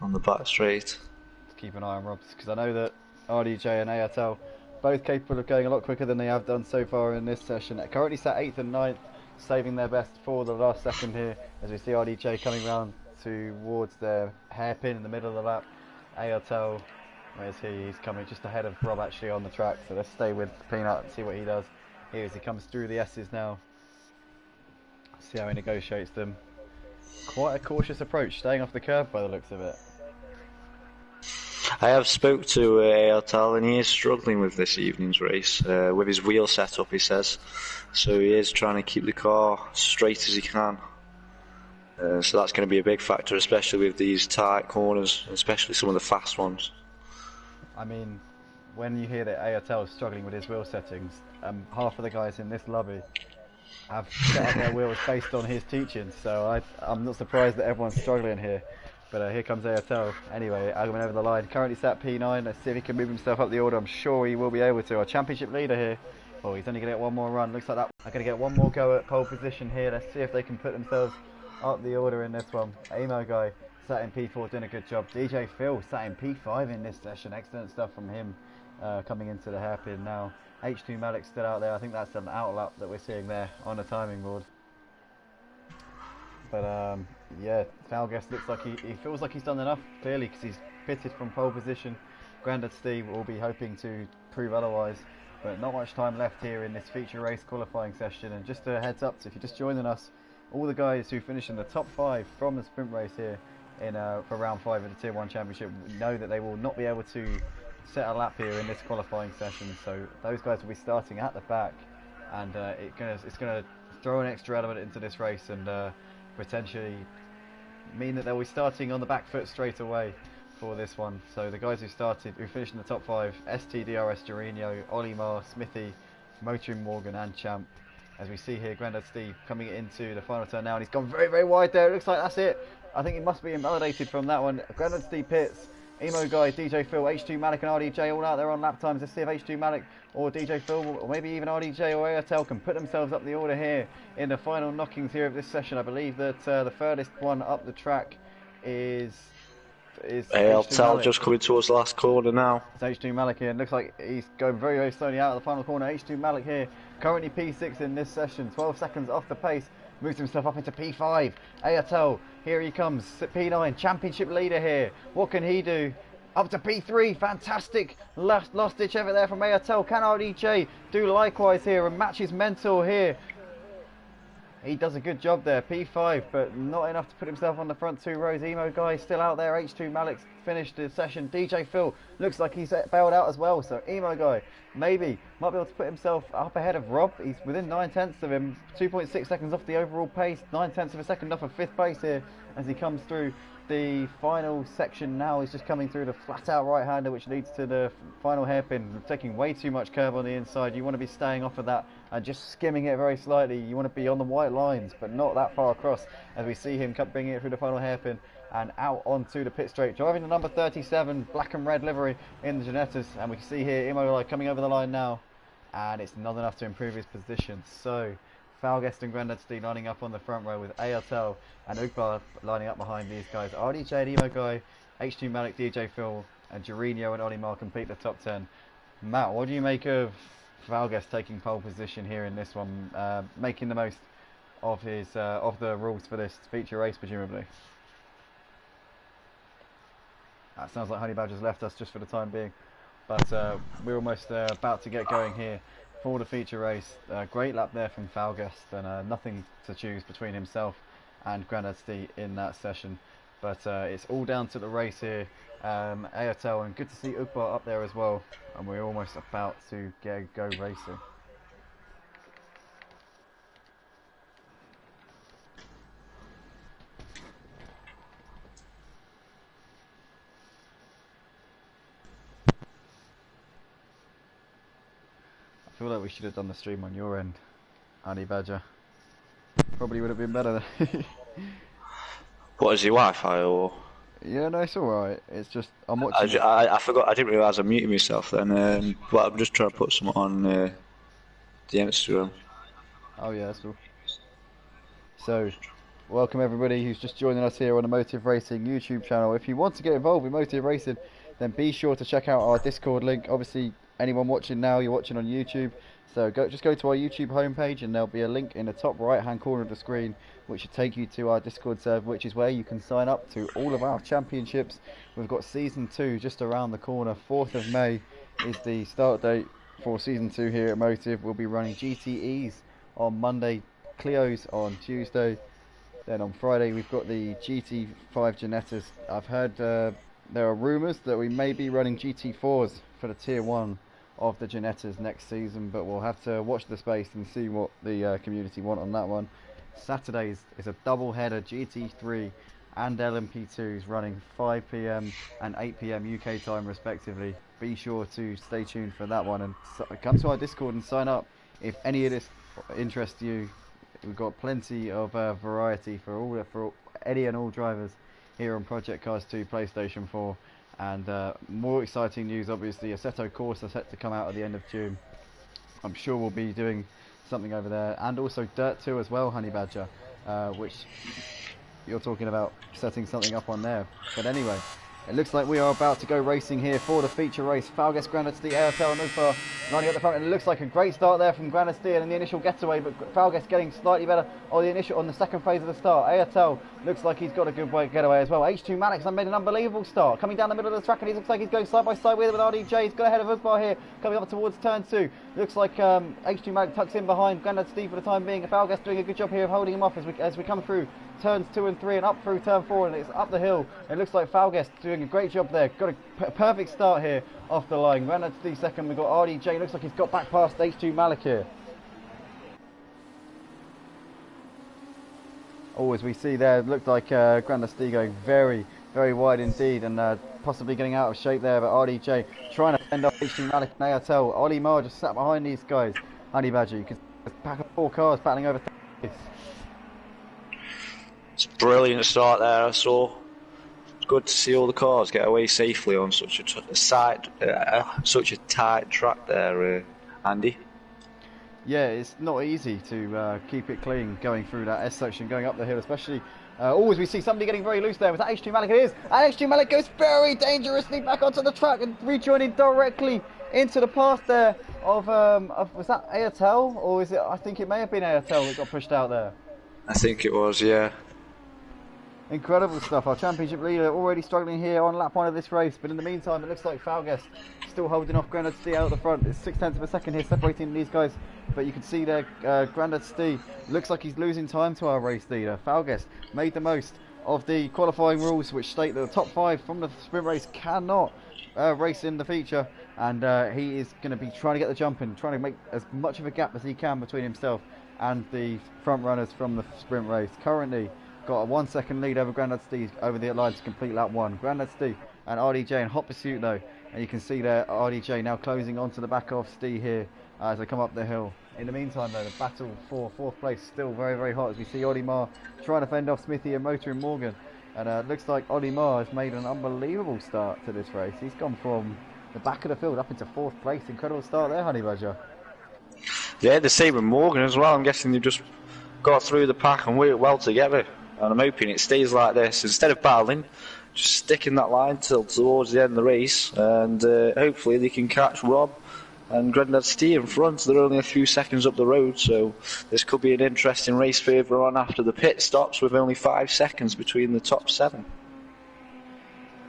on the back straight. Let's keep an eye on Rob's, because I know that RDJ and ARTL both capable of going a lot quicker than they have done so far in this session. Currently sat 8th and 9th, saving their best for the last second here, as we see RDJ coming round towards their hairpin in the middle of the lap. ARTL, where's he? He's coming just ahead of Rob actually on the track, so let's stay with Peanut and see what he does here as he comes through the S's now. See how he negotiates them. Quite a cautious approach, staying off the curb by the looks of it. I have spoke to ARTL and he is struggling with this evening's race, with his wheel setup, he says. So he is trying to keep the car straight as he can. So that's going to be a big factor, especially with these tight corners, especially some of the fast ones. I mean, when you hear that ARTL is struggling with his wheel settings, half of the guys in this lobby have set up their wheels based on his teachings, so I'm not surprised that everyone's struggling here. But here comes ARTL. Anyway, Agman over the line. Currently sat P9. Let's see if he can move himself up the order. I'm sure he will be able to. Our championship leader here. Oh, he's only going to get one more run. Looks like that. I'm going to get one more go at pole position here. Let's see if they can put themselves up the order in this one. Amo guy sat in P4, doing a good job. DJ Phil sat in P5 in this session. Excellent stuff from him coming into the hairpin now. H2 Malik still out there. I think that's an outlap that we're seeing there on the timing board. But yeah, Falguest looks like he feels like he's done enough, clearly, because he's pitted from pole position. Grandad Steve will be hoping to prove otherwise, but not much time left here in this feature race qualifying session. And just a heads up, so if you're just joining us, all the guys who finish in the top 5 from the sprint race here in for round 5 of the Tier 1 Championship know that they will not be able to set a lap here in this qualifying session. So those guys will be starting at the back, and it's gonna throw an extra element into this race and potentially mean that they'll be starting on the back foot straight away for this one. So the guys who finished in the top 5, STDRS Jorino, Ollie Marr, Smithy, Motoring Morgan and Champ. As we see here, Grandad Steve coming into the final turn now, and he's gone very, very wide there. It looks like that's it. I think he must be invalidated from that one. Grandad Steve pits. Emo guy, DJ Phil, H2 Malik and RDJ all out there on lap times. Let's see if H2 Malik or DJ Phil, or maybe even RDJ or ARTL can put themselves up the order here in the final knockings here of this session. I believe that the furthest one up the track is ARTL just coming towards the last corner now. It's H2 Malik here, and looks like he's going very, very slowly out of the final corner. H2 Malik here, currently P6 in this session, 12 seconds off the pace, moves himself up into P5. ARTL Here he comes, P9, championship leader here. What can he do? Up to P3, fantastic last ditch effort there from Airtel. Can RDJ do likewise here and match his mentor here? He does a good job there, P5, but not enough to put himself on the front 2 rows. Emo guy still out there. H2 Malik's finished the session. DJ Phil looks like he's bailed out as well, so Emo guy maybe might be able to put himself up ahead of Rob. He's within 9/10 of him, 2.6 seconds off the overall pace, 9/10 of a second off of 5th place here as he comes through the final section now. He's just coming through the flat out right hander, which leads to the final hairpin, taking way too much curve on the inside. You want to be staying off of that and just skimming it very slightly. You want to be on the white lines but not that far across, as we see him bringing it through the final hairpin and out onto the pit straight, driving the number 37 black and red livery in the Ginettas. And we can see here Imo coming over the line now, and it's not enough to improve his position. So Falguest and Grandad Steve lining up on the front row with ARTL and Ugbar lining up behind these guys. RDJ and Emo Guy, H2 Malik, DJ Phil and Jorino and Olimar complete the top 10. Matt, what do you make of Falguest taking pole position here in this one, making the most of his of the rules for this feature race presumably? That sounds like Honey Badger's left us just for the time being, but we're almost about to get going here for the feature race. Great lap there from Falguest, and nothing to choose between himself and Grandad Steve in that session. But it's all down to the race here. AOTL, and good to see Ugbar up there as well. And we're almost about to go racing. I feel like we should have done the stream on your end, Honey Badger. Probably would have been better. What, is your Wi-Fi or? Yeah, no, it's alright. It's just I'm watching. I forgot. I didn't realise I muted myself then. But I'm just trying to put some on the Instagram. Oh yeah, that's cool. So, welcome everybody who's just joining us here on the Motive Racing YouTube channel. If you want to get involved with Motive Racing, then be sure to check out our Discord link. Obviously, anyone watching now, you're watching on YouTube. So just go to our YouTube homepage and there'll be a link in the top right hand corner of the screen which will take you to our Discord server, which is where you can sign up to all of our championships. We've got Season 2 just around the corner. 4th of May is the start date for Season 2 here at Motive. We'll be running GTEs on Monday, Clios on Tuesday. Then on Friday we've got the GT5 Ginettas. I've heard there are rumours that we may be running GT4s for the Tier 1 of the Ginettas next season, but we'll have to watch the space and see what the community want on that one. Saturday is a double header, GT3 and LMP2s running 5 PM and 8 PM UK time respectively. Be sure to stay tuned for that one and come to our Discord and sign up if any of this interests you. We've got plenty of variety for any and all drivers here on Project Cars 2 PlayStation 4. And more exciting news, obviously, Assetto Corsa set to come out at the end of June. I'm sure we'll be doing something over there, and also Dirt 2 as well, Honey Badger, which you're talking about setting something up on there. But anyway, it looks like we are about to go racing here for the feature race. Falguest, Grandad Steve, AFL and Ugbar lining up the front, and it looks like a great start there from Grandad Steve in the initial getaway, but Falguest getting slightly better on the second phase of the start. AFL looks like he's got a good getaway as well. H2 Malik's made an unbelievable start, coming down the middle of the track, and he looks like he's going side by side with RDJ. He's got ahead of Ugbar here, coming up towards turn 2. Looks like H2 Malik tucks in behind Grandad Steve for the time being. Falguest doing a good job here of holding him off as we come through turns 2 and 3 and up through turn 4, and it's up the hill. It looks like Falguest doing a great job there. Got a perfect start here off the line. Grandad Steve second. We've got RDJ. Looks like he's got back past H2 Malik here. Oh, as we see there, it looked like Grandad Steve going very, very wide indeed, and possibly getting out of shape there. But RDJ trying to fend off H2 Malik and ARTL. Olimar just sat behind these guys. Honey Badger, you can pack of 4 cars battling over. It's a brilliant start there, I saw. It's good to see all the cars get away safely on such a tight track there, Andy. Yeah, it's not easy to keep it clean going through that S section, going up the hill, especially. Always we see somebody getting very loose there. Was that H2 Malik? It is. And H2 Malik goes very dangerously back onto the track and rejoining directly into the path there of was that ARTL, or is it? I think it may have been ARTL that got pushed out there. I think it was, yeah. Incredible stuff. Our championship leader already struggling here on lap 1 of this race, but in the meantime it looks like Falguest still holding off Grandad Stee out at the front. It's 0.6 of a second here separating these guys, but you can see there Grandad Stee looks like he's losing time to our race leader. Falguest made the most of the qualifying rules, which state that the top 5 from the sprint race cannot race in the feature, and he is going to be trying to get the jump in, trying to make as much of a gap as he can between himself and the front runners from the sprint race. Currently got a 1 second lead over Grandad Stee over the line to complete lap 1. Grandad Stee and RDJ in hot pursuit though, and you can see there RDJ now closing onto the back of Stee here as they come up the hill. In the meantime though, the battle for 4th place still very, very hot as we see Olimar trying to fend off Smithy and Motoring Morgan, and it looks like Olimar has made an unbelievable start to this race. He's gone from the back of the field up into 4th place. Incredible start there, Honey Badger. Yeah, the same with Morgan as well. I'm guessing they've just got through the pack and worked well together, and I'm hoping it stays like this. Instead of battling, just sticking that line till towards the end of the race, and hopefully they can catch Rob and Grandad Stee in front. They're only a few seconds up the road, so this could be an interesting race further on after the pit stops, with only 5 seconds between the top 7.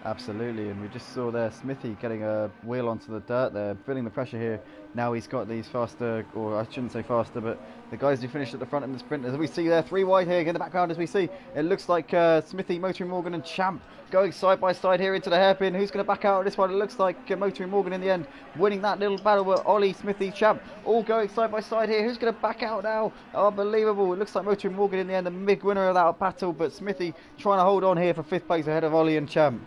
Absolutely, and we just saw there Smithy getting a wheel onto the dirt there, feeling the pressure here. Now he's got these faster, or I shouldn't say faster, but the guys who finished at the front in the sprint, as we see there, 3 wide here in the background as we see. It looks like Smithy, Motoring Morgan and Champ going side by side here into the hairpin. Who's going to back out of this one? It looks like Motoring Morgan in the end, winning that little battle with Ollie, Smithy, Champ, all going side by side here. Who's going to back out now? Unbelievable. It looks like Motoring Morgan in the end, the big winner of that battle, but Smithy trying to hold on here for 5th place ahead of Ollie and Champ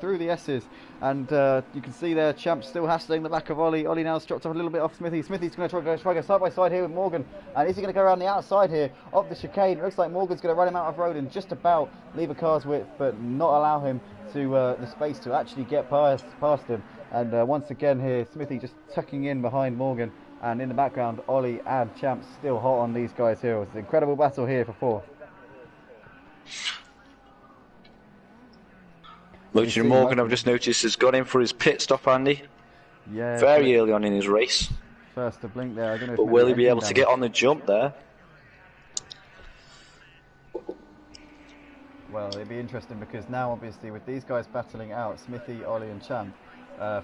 through the S's, and you can see there Champ still hassling the back of Ollie. Ollie now dropped off a little bit off Smithy. Smithy's going to try to go side by side here with Morgan, and is he going to go around the outside here of the chicane? It looks like Morgan's going to run him out of road and just about leave a car's width, but not allow him to the space to actually get past him. And once again here Smithy just tucking in behind Morgan, and in the background Ollie and Champ still hot on these guys here. It's an incredible battle here for 4th. Motoring Morgan, I've just noticed, has gone in for his pit stop, Andy. Yeah. Very early on in his race. First to blink there. I don't know if but will he be able to get on the jump there? Well, it'd be interesting because now obviously with these guys battling out, Smithy, Ollie and Champ,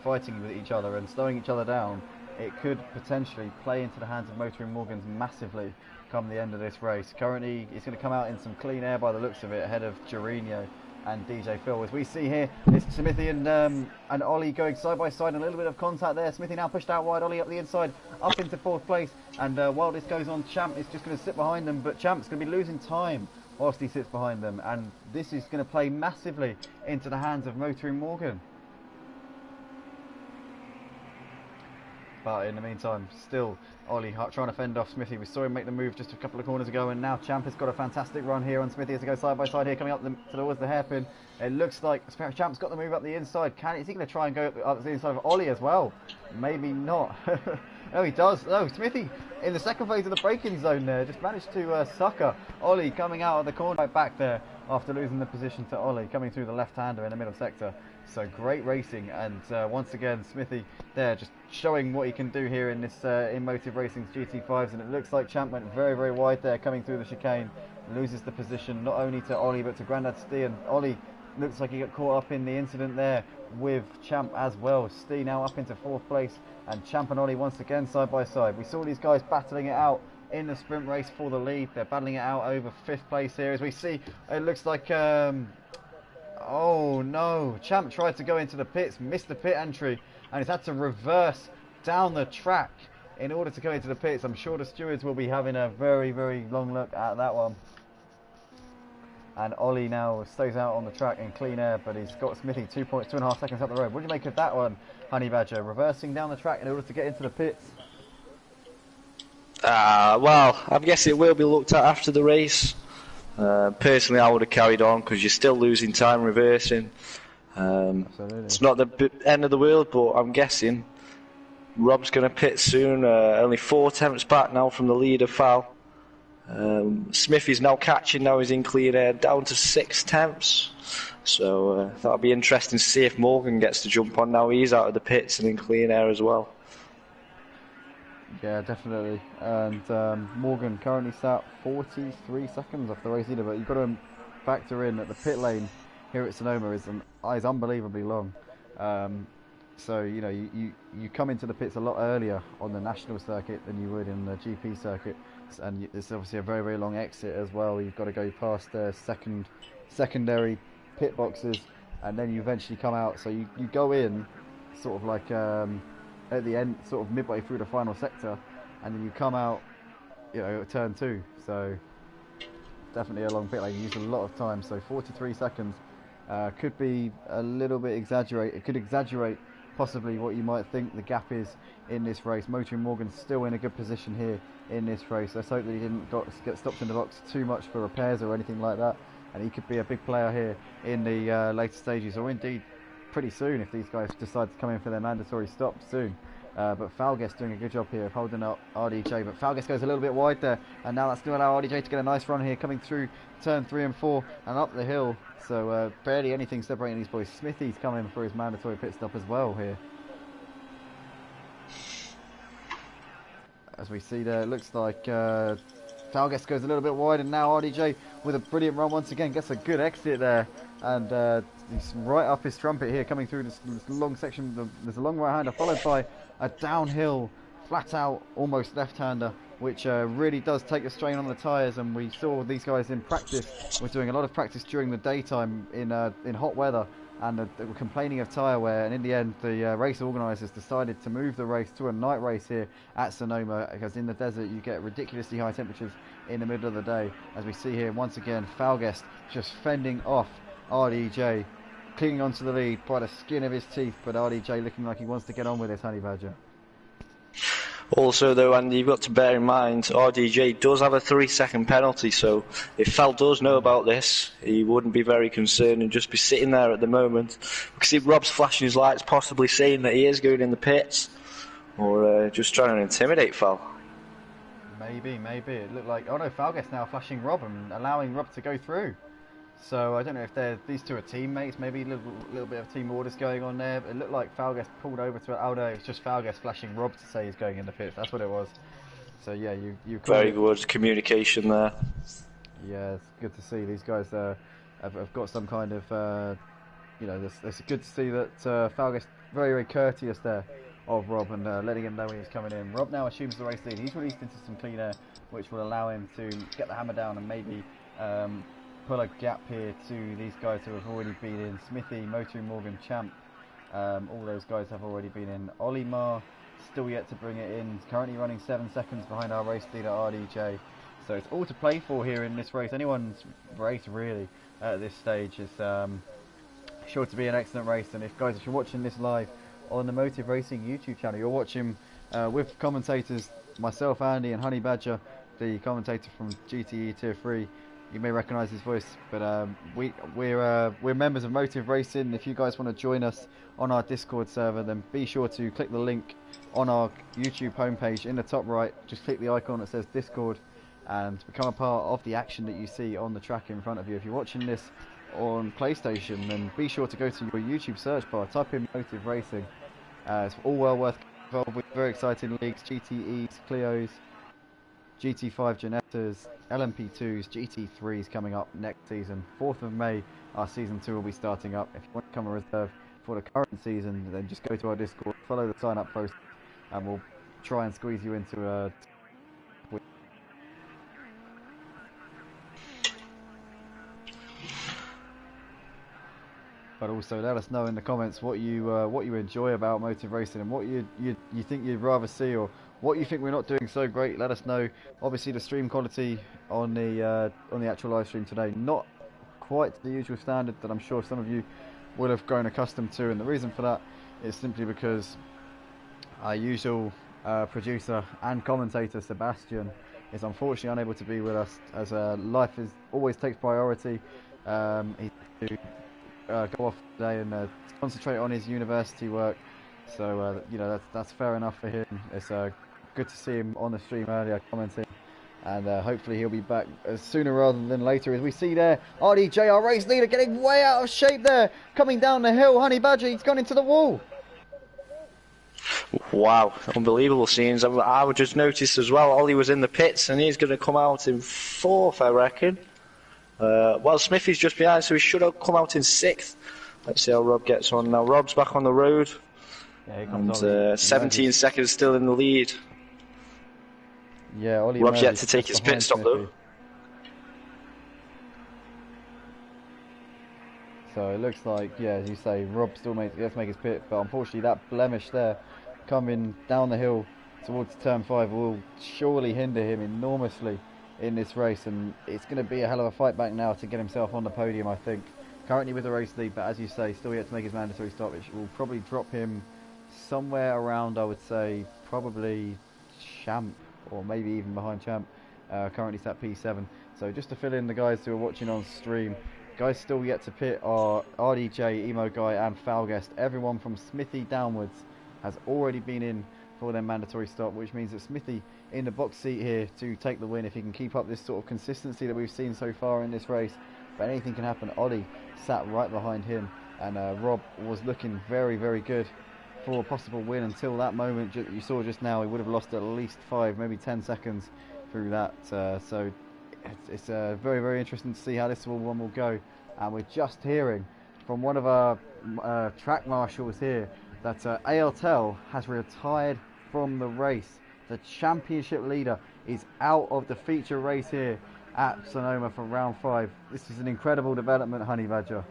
fighting with each other and slowing each other down, it could potentially play into the hands of Motoring Morgan's massively come the end of this race. Currently, he's going to come out in some clean air by the looks of it, ahead of Gerino and DJ Phil. As we see here, it's Smithy and Ollie going side by side, and a little bit of contact there. Smithy now pushed out wide, Ollie up the inside, up into 4th place, and while this goes on, Champ is just going to sit behind them, but Champ's going to be losing time whilst he sits behind them, and this is going to play massively into the hands of Motoring Morgan. But in the meantime, still Ollie trying to fend off Smithy. We saw him make the move just a couple of corners ago, and now Champ has got a fantastic run here on Smithy as they go side by side here, coming up towards the hairpin. It looks like Champ's got the move up the inside. Is he going to try and go up the inside of Ollie as well? Maybe not. No, he does. No, Smithy in the second phase of the braking zone there just managed to sucker Ollie coming out of the corner right back there after losing the position to Ollie, coming through the left-hander in the middle sector. So great racing, and once again Smithy there just showing what he can do here in this in Motive Racing's GT5s, and it looks like Champ went very, very wide there coming through the chicane, loses the position not only to Ollie but to Grandad Stee, and Ollie looks like he got caught up in the incident there with Champ as well. Stee now up into 4th place, and Champ and Ollie once again side by side. We saw these guys battling it out in the sprint race for the lead. They're battling it out over 5th place here as we see. It looks like oh no, Champ tried to go into the pits, missed the pit entry, and he's had to reverse down the track in order to go into the pits. I'm sure the stewards will be having a very, very long look at that one. And Ollie now stays out on the track in clean air, but he's got Smithy 2.5 seconds up the road. What do you make of that one, Honey Badger? Reversing down the track in order to get into the pits? Well, I guess it will be looked at after the race. Personally, I would have carried on because you're still losing time reversing. It's not the end of the world, but I'm guessing Rob's going to pit soon. Only 4 attempts back now from the leader, Fal. Smithy's now catching, now he's in clear air, down to 6 attempts. So that'll be interesting to see if Morgan gets to jump on now. He's out of the pits and in clean air as well. Yeah, definitely. And Morgan currently sat 43 seconds off the race leader, but you've got to factor in that the pit lane here at Sonoma is unbelievably long. So you know you come into the pits a lot earlier on the national circuit than you would in the GP circuit, and it's obviously a very long exit as well. You've got to go past the secondary pit boxes, and then you eventually come out. So you go in sort of like at the end, sort of midway through the final sector, and then you come out, you know, at turn 2. So definitely a long pit lane. You use a lot of time. So 43 seconds could be a little bit exaggerated. It could exaggerate possibly what you might think the gap is in this race. Motoring Morgan's still in a good position here in this race. Let's hope that he didn't get stopped in the box too much for repairs or anything like that, and he could be a big player here in the later stages, or indeed pretty soon if these guys decide to come in for their mandatory stop soon. But Falguest doing a good job here of holding up RDJ, but Falguest goes a little bit wide there, and now that's going to allow RDJ to get a nice run here, coming through turn 3 and 4 and up the hill. So barely anything separating these boys. Smithy's coming for his mandatory pit stop as well here. As we see there, it looks like Falguest goes a little bit wide, and now RDJ with a brilliant run once again, gets a good exit there, and he's right up his trumpet here, coming through this long section. There's a long right-hander followed by a downhill, flat-out, almost left-hander, which really does take a strain on the tyres. And we saw these guys in practice. We're doing a lot of practice during the daytime in hot weather, and they were complaining of tyre wear. And in the end, the race organisers decided to move the race to a night race here at Sonoma, because in the desert you get ridiculously high temperatures in the middle of the day. As we see here once again, Falguest just fending off RDJ, clinging onto the lead by the skin of his teeth, but RDJ looking like he wants to get on with this Honey Badger. Also though, Andy, you've got to bear in mind RDJ does have a 3-second penalty, so if Fal does know about this, he wouldn't be very concerned and just be sitting there at the moment, because if Rob's flashing his lights, possibly saying that he is going in the pits, or just trying to intimidate Fal. Maybe it looked like, oh no, Falguest now flashing Rob and allowing Rob to go through. So I don't know if these two are teammates, maybe a little bit of team orders going on there. It looked like Falguest pulled over to it. Oh no, it's just Falguest flashing Rob to say he's going in the pits. That's what it was. So yeah, you very good communication there. Yeah, it's good to see these guys have got some kind of you know, it's good to see that Falguest very courteous there of Rob, and letting him know when he's coming in. Rob now assumes the race lead. He's released into some clean air, which will allow him to get the hammer down and maybe pull a gap here to these guys who have already been in. Smithy, Motoring Morgan, Champ, all those guys have already been in. Olimar still yet to bring it in. He's currently running 7 seconds behind our race leader RDJ. So it's all to play for here in this race. Anyone's race really at this stage is sure to be an excellent race. And if you're watching this live on the Motive Racing YouTube channel, you're watching with commentators, myself, Andy, and Honey Badger, the commentator from GTE Tier 3. You may recognise his voice, but we're members of Motive Racing. If you guys want to join us on our Discord server, then be sure to click the link on our YouTube homepage in the top right. Just click the icon that says Discord and become a part of the action that you see on the track in front of you. If you're watching this on PlayStation, then be sure to go to your YouTube search bar, type in Motive Racing. It's all well worth involved with very exciting leagues, GTEs, Clios, GT5 Genettas, LMP2s, GT3s coming up next season. 4th of May, our Season 2 will be starting up. If you want to become a reserve for the current season, then just go to our Discord, follow the sign-up process, and we'll try and squeeze you into a... But also let us know in the comments what you enjoy about Motive Racing, and what you think you'd rather see, or what you think we're not doing so great. Let us know. Obviously the stream quality on the actual live stream today, not quite the usual standard that I'm sure some of you will have grown accustomed to, and the reason for that is simply because our usual producer and commentator Sebastian is unfortunately unable to be with us, as life always takes priority. He's go off today and concentrate on his university work, so you know, that's fair enough for him. It's good to see him on the stream earlier commenting, and hopefully he'll be back sooner rather than later. As we see there, RDJ, our race leader, getting way out of shape there, coming down the hill. Honey Badger, he's gone into the wall. Wow, unbelievable scenes. I would just notice as well, Ollie was in the pits and he's going to come out in 4th, I reckon. Well, Smithy's just behind, so he should have come out in 6th. Let's see how Rob gets on now. Rob's back on the road. Yeah, here comes And Ollie. 17 seconds still in the lead. Yeah, Ollie Rob's yet emerges to take just his pit stop behind though. Smithy. So it looks like, yeah, as you say, Rob still gets to make his pit, but unfortunately that blemish there coming down the hill towards turn 5 will surely hinder him enormously in this race, and it's going to be a hell of a fight back now to get himself on the podium, I think. Currently with the race lead, but as you say, still yet to make his mandatory stop, which will probably drop him somewhere around, I would say, probably Champ, or maybe even behind Champ. Currently sat P7. So just to fill in the guys who are watching on stream, guys still yet to pit are RDJ, Emo Guy and Falguest. Everyone from Smithy downwards has already been in for their mandatory stop, which means that Smithy in the box seat here to take the win if he can keep up this sort of consistency that we've seen so far in this race. But anything can happen. Ollie sat right behind him, and Rob was looking very, very good for a possible win until that moment you saw just now. He would have lost at least 5, maybe 10 seconds through that. So it's very, very interesting to see how this one will go. And we're just hearing from one of our track marshals here that ALTEL has retired from the race. The championship leader is out of the feature race here at Sonoma for round 5. This is an incredible development, Honey Badger.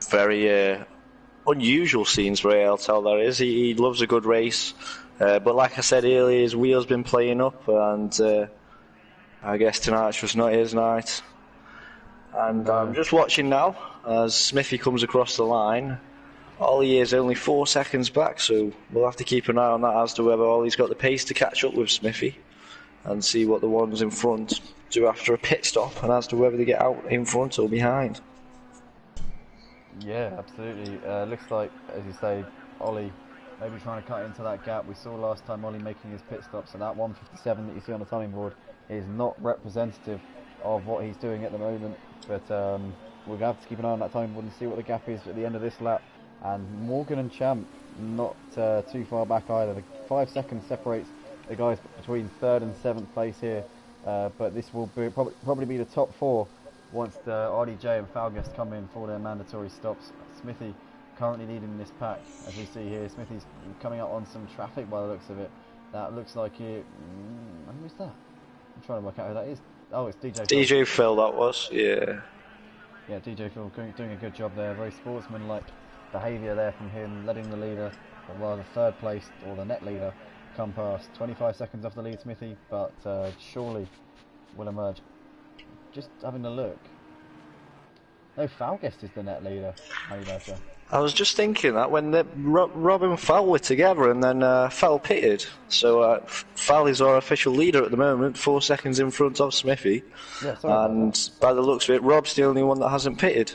Very unusual scenes for ALTEL, there is. He loves a good race. But like I said earlier, his wheel's been playing up, and I guess tonight's just not his night. And I'm just watching now as Smithy comes across the line. Ollie is only 4 seconds back, so we'll have to keep an eye on that as to whether Ollie's got the pace to catch up with Smithy and see what the ones in front do after a pit stop, and as to whether they get out in front or behind. Yeah, absolutely. Looks like, as you say, Ollie maybe trying to cut into that gap. We saw last time Ollie making his pit stop, so that 1:57 that you see on the timing board is not representative of what he's doing at the moment. But we'll have to keep an eye on that timing board and see what the gap is at the end of this lap. And Morgan and Champ not too far back either. The 5 seconds separates the guys between 3rd and 7th place here. But this will be probably be the top 4 once the RDJ and Falguest come in for their mandatory stops. Smithy currently leading this pack, as we see here. Smithy's coming out on some traffic by the looks of it. That looks like it. Who is that? I'm trying to work out who that is. Oh, it's DJ Phil. DJ Phil, that was, yeah. Yeah, DJ Phil doing a good job there. Very sportsmanlike behaviour there from him, letting the leader, or rather third place, or the net leader, come past. 25 seconds off the lead, Smithy, but surely will emerge. Just having a look. No, Falguest is the net leader, Honey Badger. I was just thinking that when Rob and Fal were together, and then Fal pitted. So Fal is our official leader at the moment, 4 seconds in front of Smithy. Yeah, sorry and by the looks of it, Rob's the only one that hasn't pitted.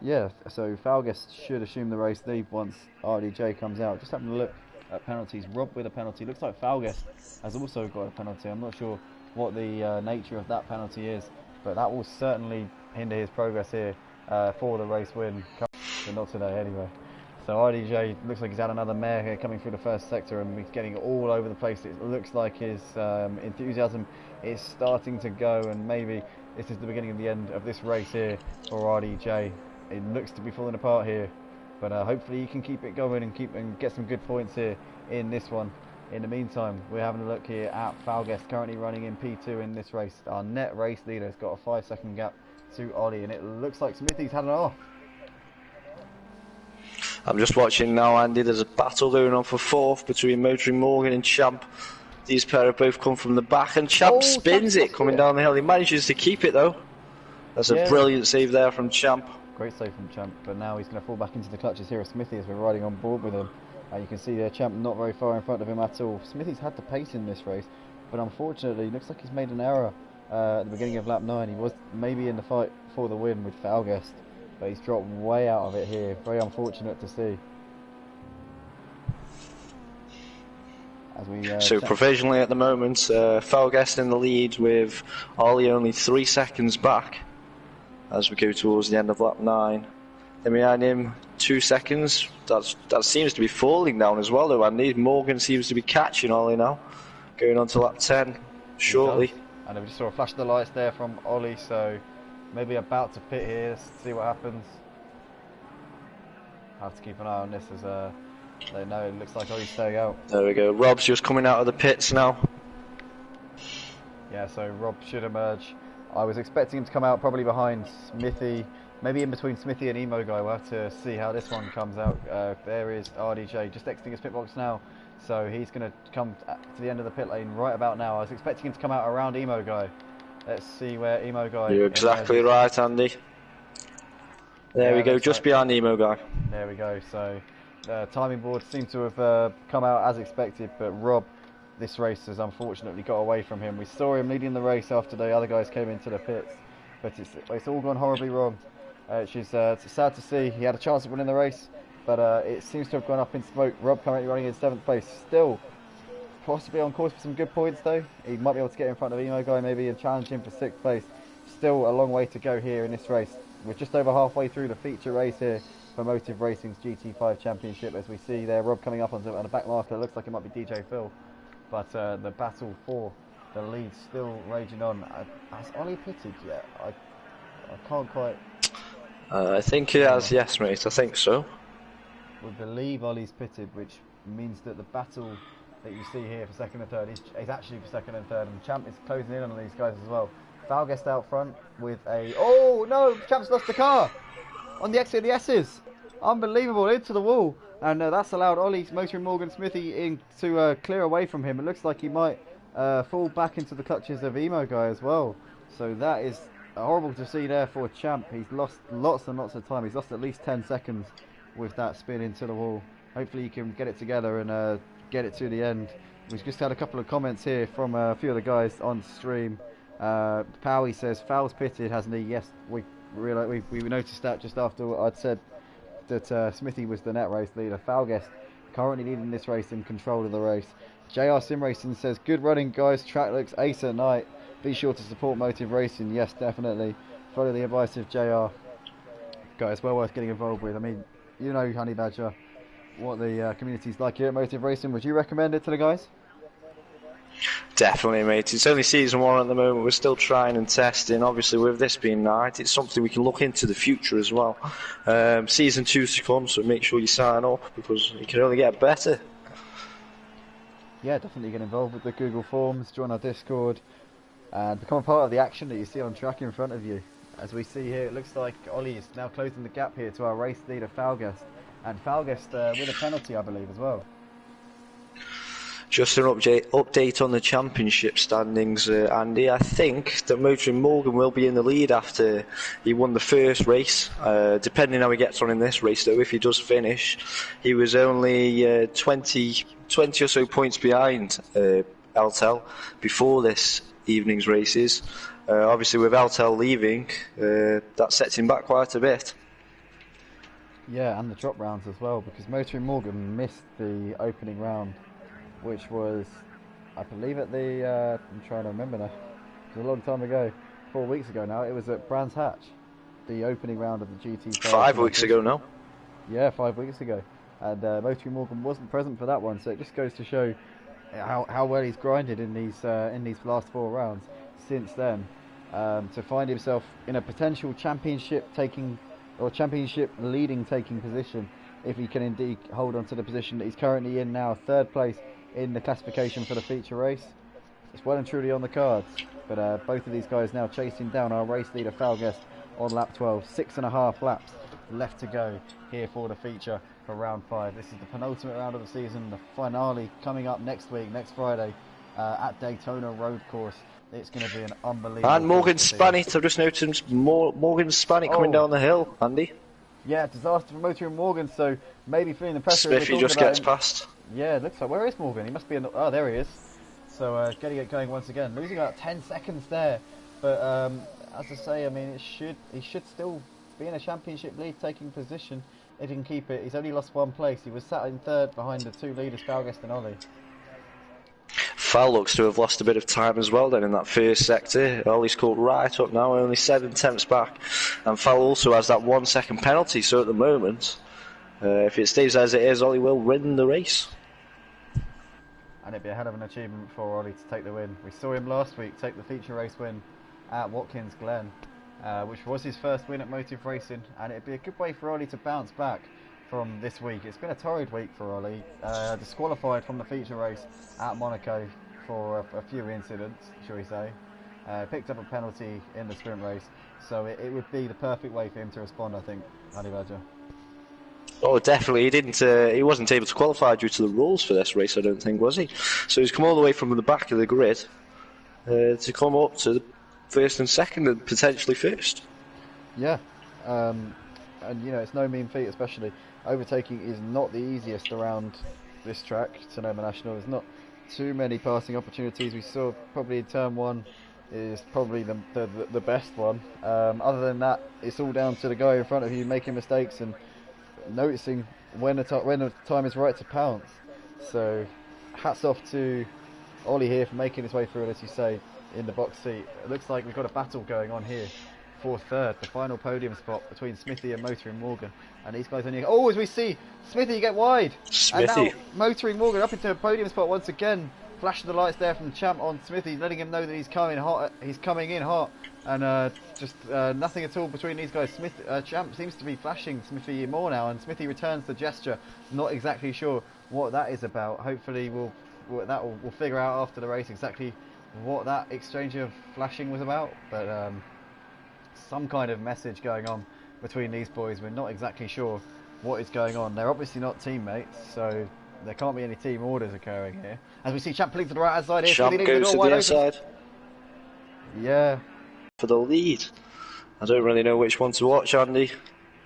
Yeah, so Falguest should assume the race lead once RDJ comes out. Just having a look at penalties. Rob with a penalty. Looks like Falguest has also got a penalty. I'm not sure what the nature of that penalty is, but that will certainly hinder his progress here for the race win. But not today anyway. So RDJ looks like he's had another mare here coming through the first sector, and he's getting all over the place. It looks like his enthusiasm is starting to go, and maybe this is the beginning of the end of this race here for RDJ. It looks to be falling apart here, but hopefully he can keep it going and get some good points here in this one. In the meantime, we're having a look here at Falguest, currently running in P2 in this race. Our net race leader has got a 5 second gap to Ollie, and it looks like Smithy's had it off. I'm just watching now, Andy. There's a battle going on for 4th between Motoring Morgan and Champ. These pair have both come from the back, and Champ spins it coming down the hill. He manages to keep it though. That's a brilliant save there from Champ. Great save from Champ, but now he's going to fall back into the clutches here of Smithy as we're riding on board with him. You can see there Champ not very far in front of him at all. Smithy's had the pace in this race, but unfortunately it looks like he's made an error at the beginning of lap 9. He was maybe in the fight for the win with Falguest, but he's dropped way out of it here. Very unfortunate to see. As we, so provisionally at the moment, Falguest in the lead with Ollie only 3 seconds back as we go towards the end of lap 9. Then behind him, 2 seconds. That seems to be falling down as well though, Andy. Morgan seems to be catching Ollie now, going on to lap 10 shortly. And then we just saw a flash of the lights there from Ollie, so maybe about to pit here. Let's see what happens. Have to keep an eye on this as they know it looks like Ollie's staying out. There we go. Rob's just coming out of the pits now. Yeah, so Rob should emerge. I was expecting him to come out probably behind Smithy, maybe in between Smithy and Emo Guy. We'll have to see how this one comes out. There is RDJ just exiting his pit box now, so he's going to come to the end of the pit lane right about now. I was expecting him to come out around Emo Guy. Let's see where Emo Guy... You're exactly right, Andy. There we go, just behind Emo Guy. There we go, so timing board seemed to have come out as expected, but Rob, this race has unfortunately got away from him. We saw him leading the race after the other guys came into the pits, but it's all gone horribly wrong. It's sad to see. He had a chance of winning the race, but it seems to have gone up in smoke. Rob currently running in 7th place, still possibly on course for some good points though. He might be able to get in front of Emo Guy maybe and challenge him for 6th place. Still a long way to go here in this race. We're just over halfway through the feature race here for Motive Racing's GT5 Championship, as we see there Rob coming up on the back marker. It looks like it might be DJ Phil, but the battle for the lead still raging on. Has Ollie pitted yet? I can't quite... I think he has, yes mate, I think so. We believe Ollie's pitted, which means that the battle that you see here for 2nd and 3rd is actually for 2nd and 3rd, and Champ is closing in on these guys as well. Falguest out front with a... Oh no! Champ's lost the car! On the exit of the S's! Unbelievable, into the wall! And that's allowed Ollie, Motoring Morgan Smithy in to clear away from him. It looks like he might fall back into the clutches of Emo Guy as well. So that is horrible to see there for Champ. He's lost lots and lots of time. He's lost at least 10 seconds with that spin into the wall. Hopefully he can get it together and get it to the end. We've just had a couple of comments here from a few of the guys on stream. Powie says, Fowles pitted, hasn't he? Yes, we noticed that just after I'd said that Smithy was the net race leader. Falguest currently leading this race, in control of the race. JR Sim Racing says, good running guys, track looks ace at night. Be sure to support Motive Racing. Yes, definitely. Follow the advice of JR. Guys, well worth getting involved with. I mean, you know, Honey Badger, what the community's like here at Motive Racing. Would you recommend it to the guys? Definitely mate, it's only season 1 at the moment, we're still trying and testing. Obviously with this being night, it's something we can look into the future as well. Season 2's to come, so make sure you sign up because it can only get better. Yeah, definitely get involved with the Google Forms, join our Discord and become a part of the action that you see on track in front of you. As we see here, it looks like Ollie is now closing the gap here to our race leader Falguest, and Falguest with a penalty I believe as well. Just an update on the championship standings, Andy. I think that Motoring Morgan will be in the lead after he won the first race. Depending how he gets on in this race, though, if he does finish, he was only 20 or so points behind Altel before this evening's races. Obviously, with Altel leaving, that sets him back quite a bit. Yeah, and the drop rounds as well, because Motoring Morgan missed the opening round, which was, I believe, at the, I'm trying to remember now, it was a long time ago, 4 weeks ago now, it was at Brands Hatch, the opening round of the GT5. 5 weeks ago now? Yeah, 5 weeks ago, and Motoring Morgan wasn't present for that one, so it just goes to show how well he's grinded in these last 4 rounds since then, to find himself in a potential championship leading position, if he can indeed hold on to the position that he's currently in now, 3rd place in the classification for the feature race. It's well and truly on the cards, but both of these guys now chasing down our race leader Falguest on lap 12. 6.5 laps left to go here for the feature for round 5. This is the penultimate round of the season, the finale coming up next week, next Friday, at Daytona Road Course. It's going to be an unbelievable... And Morgan Spanitt, I've just noticed Morgan Spanitt coming down the hill, Andy. Yeah, disaster for Motoring Morgan, so maybe feeling the pressure... Smithy just gets past. Yeah, it looks like... Where is Morgan? He must be in the... Oh, there he is. So, getting it going once again. Losing about 10 seconds there. But, as I say, I mean, he should still be in a championship lead taking position if he can keep it. He's only lost 1 place. He was sat in 3rd behind the 2 leaders, Falguest and Ollie. Fal looks to have lost a bit of time as well then in that first sector. Ollie's caught right up now, only 7 tenths back. And Fal also has that 1 second penalty, so at the moment, if it stays as it is, Ollie will win the race. and it'd be a hell of an achievement for Ollie to take the win. We saw him last week take the feature race win at Watkins Glen, which was his first win at Motive Racing, and it'd be a good way for Ollie to bounce back from this week. It's been a torrid week for Ollie, disqualified from the feature race at Monaco for a few incidents, shall we say. Picked up a penalty in the sprint race, so it would be the perfect way for him to respond, I think, Honey Badger. Oh, definitely. He wasn't able to qualify due to the rules for this race, I don't think, was he? So he's come all the way from the back of the grid to come up to the first and second and potentially first. Yeah, and you know, it's no mean feat, especially overtaking is not the easiest around this track, Sonoma National. There's not too many passing opportunities. We saw probably in turn one is probably the best one. Other than that, it's all down to the guy in front of you making mistakes and noticing when the time is right to pounce. So hats off to Ollie here for making his way through, and as you say, in the box seat. It looks like we've got a battle going on here for third, the final podium spot between Smithy and Motoring Morgan, and these guys only, as we see Smithy get wide, Smithy. and now Motoring Morgan up into a podium spot once again, flashing the lights there from the champ on Smithy, letting him know that he's coming in hot, and just nothing at all between these guys. Champ seems to be flashing Smithy more now, and Smithy returns the gesture, not exactly sure what that is about. Hopefully we'll figure out after the race exactly what that exchange of flashing was about, but some kind of message going on between these boys. We're not exactly sure what is going on. They're obviously not teammates, so there can't be any team orders occurring here. As we see Champ pulling to the right hand side here. Champ goes to the inside. Yeah. For the lead. I don't really know which one to watch, Andy.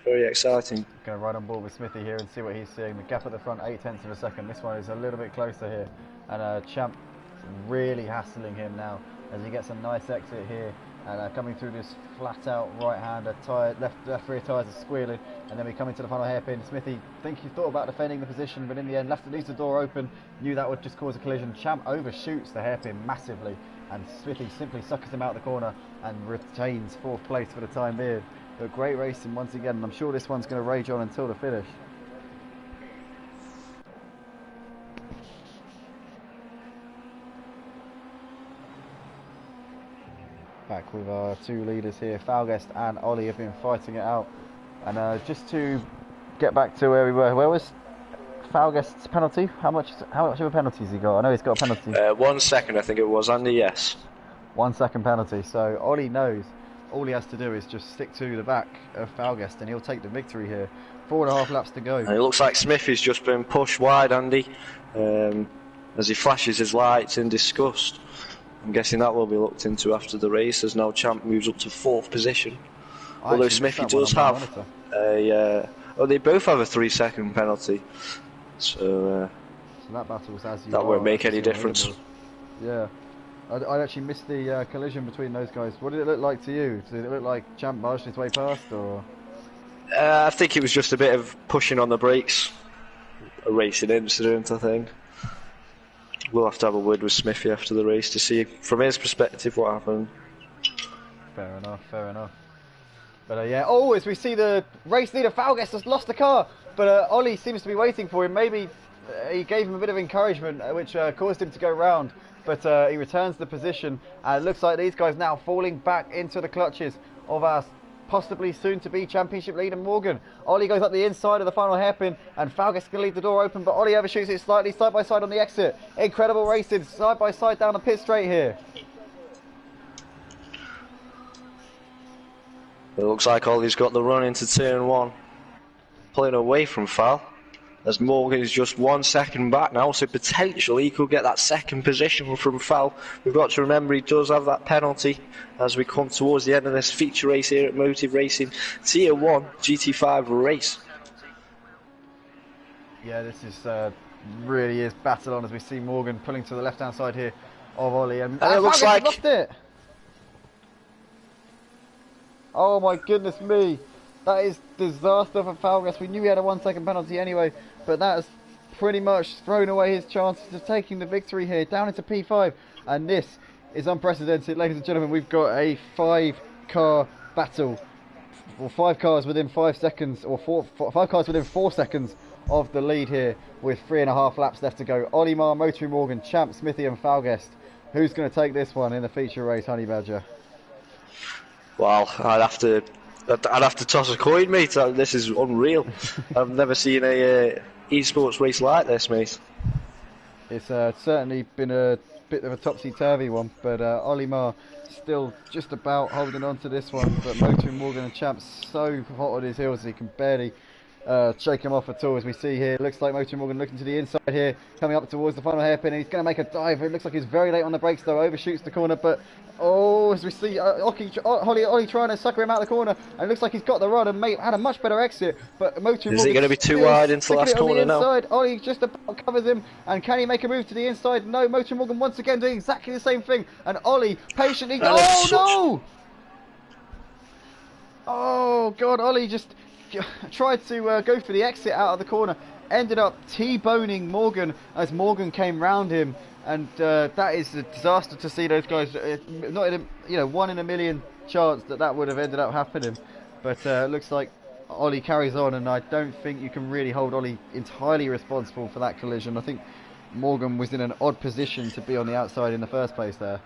Very exciting. Going to ride on board with Smithy here and see what he's seeing. The gap at the front, 0.8 of a second. This one is a little bit closer here, and Champ really hassling him now as he gets a nice exit here, and coming through this flat out right hander, left rear tyres are squealing, and then we come into the final hairpin. Smithy, think he thought about defending the position, but in the end leaves the door open, knew that would just cause a collision. Champ overshoots the hairpin massively, and Smithy simply suckers him out the corner and retains fourth place for the time being. But great racing once again, and I'm sure this one's going to rage on until the finish. Back with our two leaders here, Falguest and Ollie have been fighting it out. And just to get back to where we were, where was Falguest's penalty? How much of a penalty has he got? I know he's got a penalty. 1 second, I think it was, Andy, yes. 1 second penalty. So Ollie knows all he has to do is just stick to the back of Falguest and he'll take the victory here. 4.5 laps to go. And it looks like Smithy's just been pushed wide, Andy, as he flashes his lights in disgust. I'm guessing that will be looked into after the race, as now Champ moves up to 4th position. Although Smithy does have they both have a 3 second penalty. So that battle was as you that won't make any difference. Yeah. I actually missed the collision between those guys. What did it look like to you? Did it look like Champ barged his way past, or? I think it was just a bit of pushing on the brakes. A racing incident, I think. We'll have to have a word with Smithy after the race to see from his perspective what happened. Fair enough. But yeah, as we see the race leader Falguest has lost the car, but Ollie seems to be waiting for him. Maybe he gave him a bit of encouragement, which caused him to go round. But he returns the position, and it looks like these guys now falling back into the clutches of our possibly soon-to-be championship leader Morgan. Ollie goes up the inside of the final hairpin, and Falguest can leave the door open, but Ollie overshoots it slightly, side-by-side on the exit. Incredible racing, side-by-side down the pit straight here. It looks like Ollie's got the run into turn 1. Pulling away from Fal, as Morgan is just 1 second back now, so potentially he could get that second position from Fal. We've got to remember he does have that penalty as we come towards the end of this feature race here at Motive Racing Tier 1 GT5 race. Yeah, this is really is battle on as we see Morgan pulling to the left hand side here of Ollie, and it looks like lost it. Oh my goodness me, that is disaster for Falguest. We knew he had a 1 second penalty anyway, but that has pretty much thrown away his chances of taking the victory here, down into P5, and this is unprecedented, ladies and gentlemen. We've got a 5-car battle well, 5 cars within 5 seconds, or 5 cars within 4 seconds of the lead here, with 3.5 laps left to go. Olimar, Motory Morgan, Champ, Smithy, and Falguest. Who's going to take this one in the feature race, Honey Badger? Well, I'd have to toss a coin, mate. This is unreal. I've never seen a esports race like this, mate. It's certainly been a bit of a topsy-turvy one, but Olimar still just about holding on to this one, but Motory Morgan and Champ's so hot on his heels he can barely shake him off at all, as we see here. Looks like Motory Morgan looking to the inside here, coming up towards the final hairpin, and he's going to make a dive. It looks like he's very late on the brakes though, overshoots the corner, but as we see Ollie trying to sucker him out of the corner, and it looks like he's got the run and had a much better exit, but Motory Morgan is he going to be too wide into the last corner now? Ollie just about covers him, and can he make a move to the inside? No, Motory Morgan once again doing exactly the same thing, and Ollie patiently, no! Oh god, Ollie just tried to go for the exit out of the corner, ended up T-boning Morgan as Morgan came round him, and that is a disaster to see those guys. Not in a 1 in a million chance that would have ended up happening, but looks like Ollie carries on, and I don't think you can really hold Ollie entirely responsible for that collision. I think Morgan was in an odd position to be on the outside in the first place there.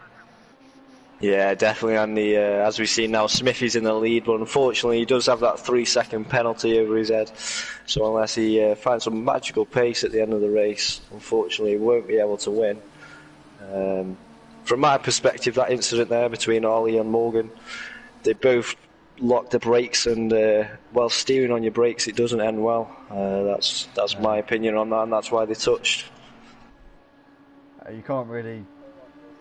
Yeah, definitely. And as we see now, Smithy's in the lead, but unfortunately he does have that 3-second penalty over his head. So unless he finds some magical pace at the end of the race, unfortunately he won't be able to win. From my perspective, that incident there between Ollie and Morgan, they both locked the brakes, and while steering on your brakes, it doesn't end well. That's my opinion on that, and that's why they touched. You can't really.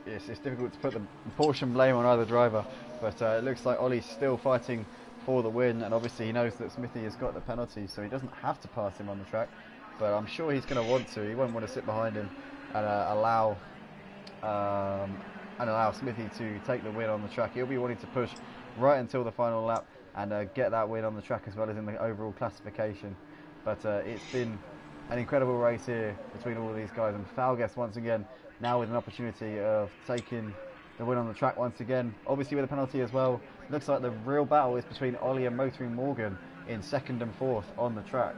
It's difficult to put the portion blame on either driver, but it looks like Ollie's still fighting for the win, and obviously he knows that Smithy has got the penalty, so he doesn't have to pass him on the track, but I'm sure he's going to want to. He won't want to sit behind him and allow Smithy to take the win on the track. He'll be wanting to push right until the final lap and get that win on the track as well as in the overall classification. But it's been an incredible race here between all of these guys, and Falguest once again now with an opportunity of taking the win on the track once again, obviously with a penalty as well. Looks like the real battle is between Ollie and Motory Morgan in 2nd and 4th on the track,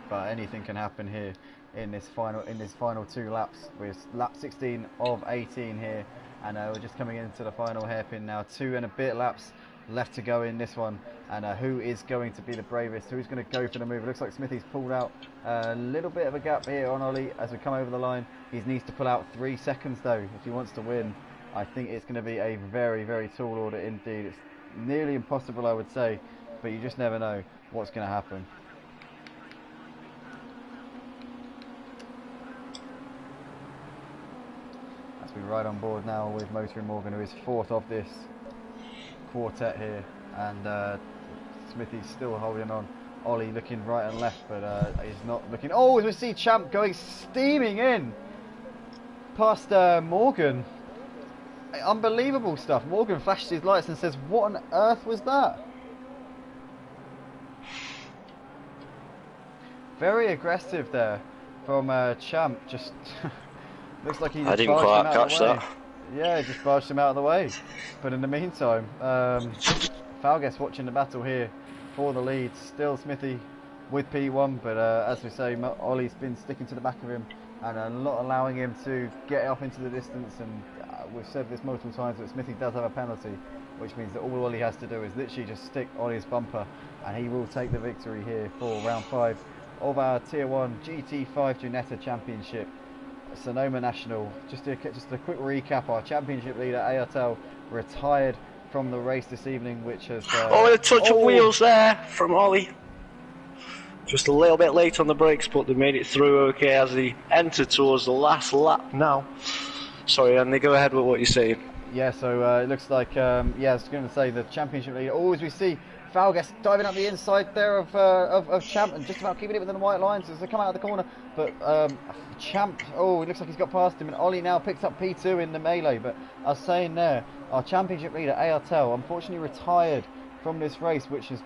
but anything can happen here in this final 2 laps, with lap 16 of 18 here, and we're just coming into the final hairpin now. 2 and a bit laps left to go in this one, and who is going to be the bravest? Who's going to go for the move? It looks like Smithy's pulled out a little bit of a gap here on Ollie as we come over the line. He needs to pull out 3 seconds though if he wants to win. I think it's going to be a very, very tall order indeed. It's nearly impossible, I would say, but you just never know what's going to happen. As we ride on board now with Motory Morgan, who is 4th of this quartet here, and Smithy's still holding on. Ollie looking right and left, but he's not looking. Oh, as we see Champ going steaming in past Morgan. Unbelievable stuff. Morgan flashes his lights and says, "What on earth was that?" Very aggressive there from Champ. Just looks like he just didn't quite catch that. Yeah, just barged him out of the way. But in the meantime, Falguest watching the battle here for the lead. Still Smithy with P1, but as we say, Ollie's been sticking to the back of him and not allowing him to get off into the distance. And we've said this multiple times, that Smithy does have a penalty, which means that all Ollie has to do is literally just stick Ollie's bumper, and he will take the victory here for round 5 of our Tier 1 GT5 Junetta Championship. Sonoma National. Just a quick recap: our championship leader Ayatel retired from the race this evening, which has a touch of wheels there from Ollie. Just a little bit late on the brakes, but they made it through okay as he entered towards the last lap now. Sorry, Andy, go ahead with what you're saying. Yeah, so it looks like I was going to say the championship leader. As we see Falguest diving up the inside there of Champ and just about keeping it within the white lines as they come out of the corner. But Champ, it looks like he's got past him, and Ollie now picks up P2 in the melee. But I was saying there, our championship leader Ayatel unfortunately retired from this race, which has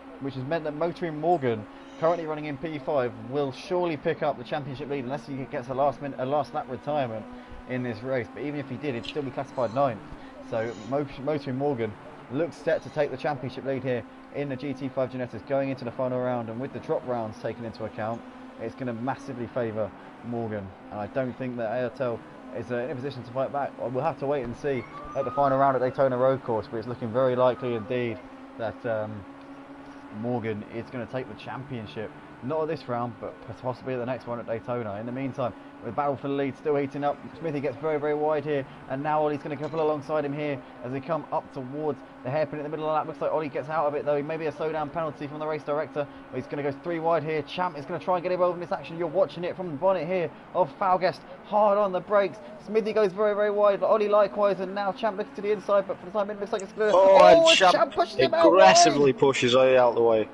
meant that Motory Morgan, currently running in P5, will surely pick up the championship lead unless he gets a last lap retirement in this race. But even if he did, he'd still be classified 9th. So Motory Morgan looks set to take the championship lead here in the GT5 Genetics going into the final round, and with the drop rounds taken into account, it's going to massively favour Morgan, and I don't think that Airtel is in a position to fight back. We'll have to wait and see at the final round at Daytona Road Course, but it's looking very likely indeed that Morgan is going to take the championship. Not at this round, but possibly at the next one at Daytona. In the meantime, with battle for the lead still heating up, Smithy gets very, very wide here, and now Ollie's going to couple alongside him here as they come up towards the hairpin in the middle of the lap. Looks like Ollie gets out of it though. Maybe a slowdown penalty from the race director, but he's going to go 3 wide here. Champ is going to try and get involved in this action. You're watching it from the bonnet here of Falguest, hard on the brakes. Smithy goes very, very wide, but Ollie likewise, and now Champ looks to the inside, but for the time it looks like it's going to... and Champ pushes him out aggressively wide. pushes Ollie out the way.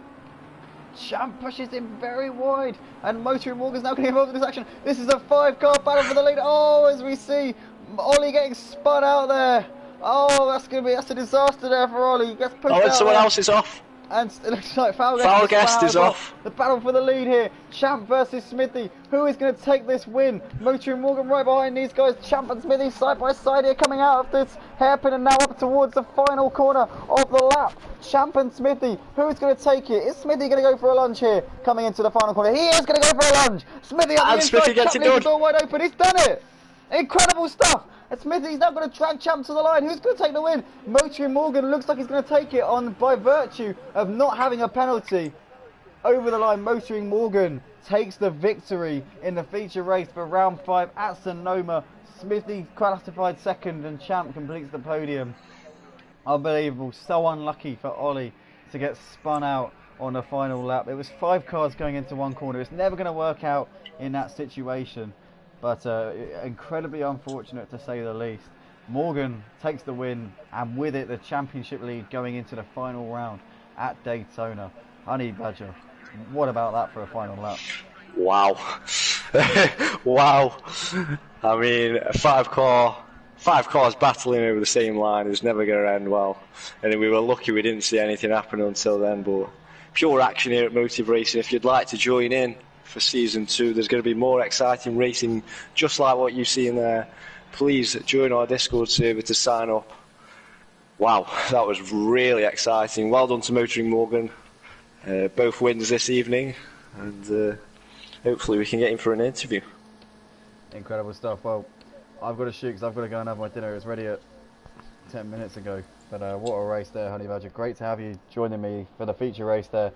Champ pushes him very wide, and Motoring Morgan's now getting involved in this action. This is a 5-car battle for the lead. Oh, as we see Ollie getting spun out there. Oh, that's a disaster there for Ollie. He gets pushed out. Oh, and someone there. else is off. And it looks like Falguest is off. The battle for the lead here. Champ versus Smithy. Who is going to take this win? Motoring Morgan right behind these guys. Champ and Smithy side by side here, coming out of this hairpin and now up towards the final corner of the lap. Champ and Smithy. Who's going to take it? Is Smithy going to go for a lunge here? Coming into the final corner. He is going to go for a lunge. Smithy up the inside. Smithy gets Champ it leaves the door wide open. He's done it. Incredible stuff. And Smithy's now going to drag Champ to the line. Who's going to take the win? Motoring Morgan looks like he's going to take it on by virtue of not having a penalty. Over the line, Motoring Morgan takes the victory in the feature race for round 5 at Sonoma. Smithy classified second and Champ completes the podium. Unbelievable. So unlucky for Ollie to get spun out on the final lap. It was 5 cars going into one corner. It's never going to work out in that situation. But incredibly unfortunate to say the least. Morgan takes the win, and with it the championship lead going into the final round at Daytona. Honey Badger, what about that for a final lap? Wow. Wow. I mean, 5 cars battling over the same line is never going to end well. And we were lucky we didn't see anything happen until then, but pure action here at Motive Racing. If you'd like to join in for season 2, there's going to be more exciting racing just like what you've seen there. Please join our Discord server to sign up. Wow, that was really exciting. Well done to Motoring Morgan. Both wins this evening, and hopefully we can get him for an interview. Incredible stuff. Well, I've got to shoot because I've got to go and have my dinner. It was ready at 10 minutes ago. But what a race there, Honey Badger. Great to have you joining me for the feature race there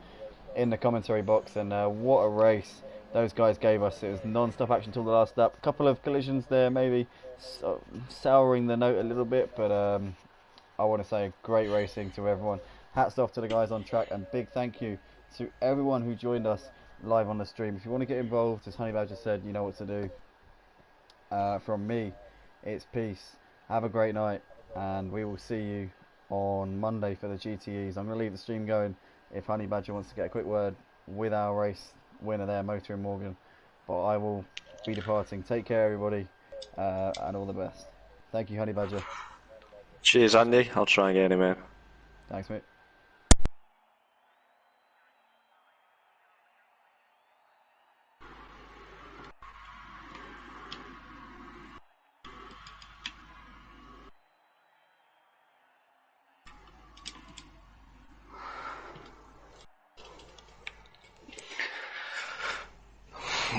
in the commentary box, and what a race those guys gave us. It was non-stop action till the last lap. A couple of collisions there, maybe souring the note a little bit, but I want to say great racing to everyone. Hats off to the guys on track, and big thank you to everyone who joined us live on the stream. If you want to get involved, as Honey Badger said, you know what to do. From me, it's peace. Have a great night, and we will see you on Monday for the GTEs. I'm going to leave the stream going if Honey Badger wants to get a quick word with our race winner there, Motoring Morgan. But I will be departing. Take care, everybody, and all the best. Thank you, Honey Badger. Cheers, Andy. I'll try and get him in. Thanks, mate.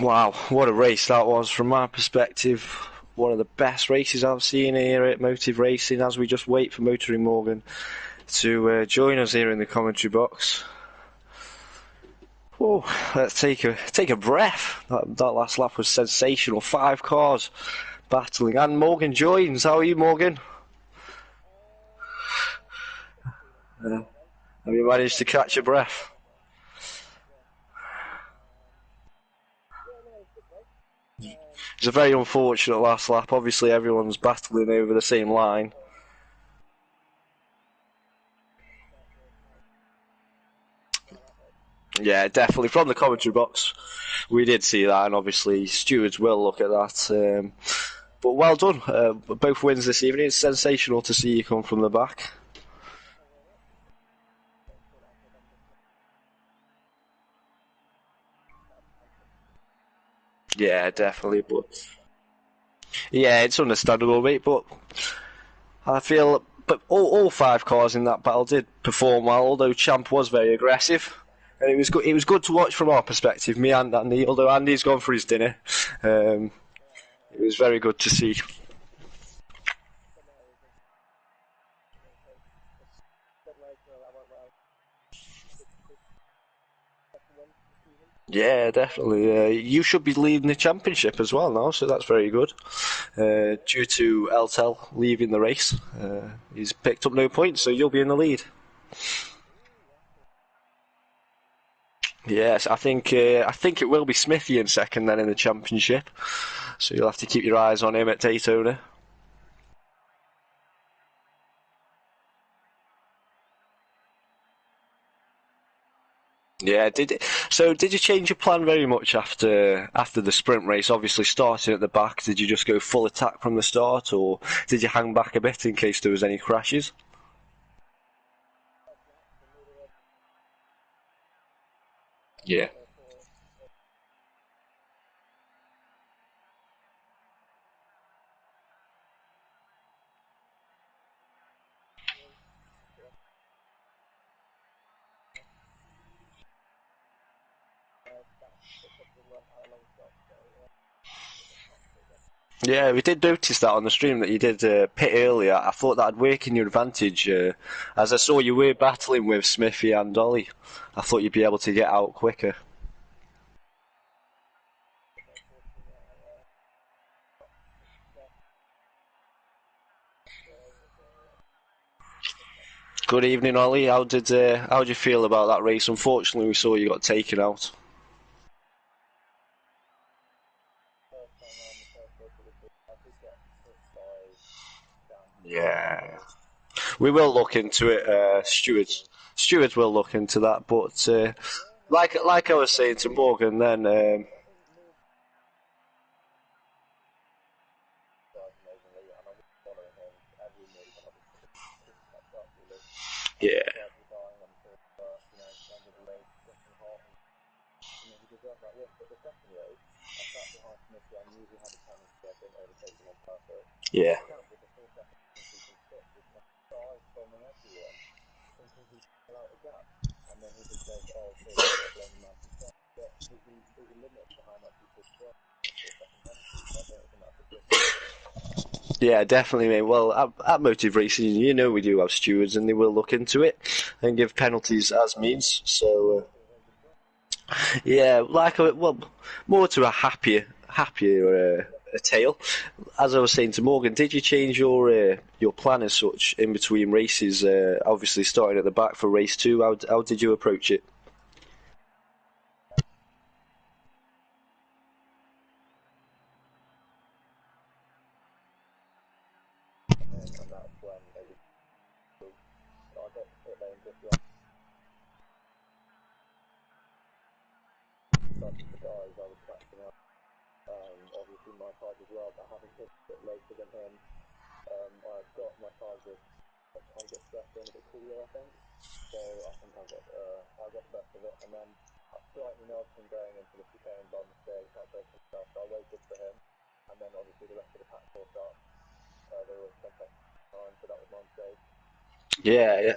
Wow, what a race that was from my perspective. One of the best races I've seen here at Motive Racing, as we just wait for Motoring Morgan to join us here in the commentary box. Oh, let's take a breath. That last lap was sensational. 5 cars battling, and Morgan joins. How are you, Morgan? Have you managed to catch your breath? It's a very unfortunate last lap. Obviously, everyone's battling over the same line. Yeah, definitely. From the commentary box, we did see that, and obviously stewards will look at that. But well done. Both wins this evening. It's sensational to see you come from the back. Yeah, definitely. But yeah, it's understandable, mate. But I feel but all 5 cars in that battle did perform well, although Champ was very aggressive. And it was good. It was good to watch from our perspective, me and Andy. Although Andy's gone for his dinner, it was very good to see. Yeah, definitely. You should be leading the championship as well now, so that's very good. Due to Eltel leaving the race, he's picked up no points, so you'll be in the lead. Yes, I think it will be Smithy in second then in the championship, so you'll have to keep your eyes on him at Daytona. Yeah, did you change your plan very much after the sprint race? Obviously, starting at the back, did you just go full attack from the start, or did you hang back a bit in case there was any crashes? Yeah. Yeah, we did notice that on the stream that you did pit earlier. I thought that'd work in your advantage, as I saw you were battling with Smithy and Dolly. I thought you'd be able to get out quicker. Good evening, Ollie. How did you feel about that race? Unfortunately, we saw you got taken out. Yeah, we will look into it. Stewards will look into that. But like I was saying to Morgan, then yeah. Yeah. Yeah, definitely, mate. Well, at Motive Racing, you know we do have stewards, and they will look into it and give penalties as means. So, yeah, well, more to a happier a tale. As I was saying to Morgan, did you change your plan as such in between races? Obviously, starting at the back for race 2. How did you approach it? Yeah, yeah.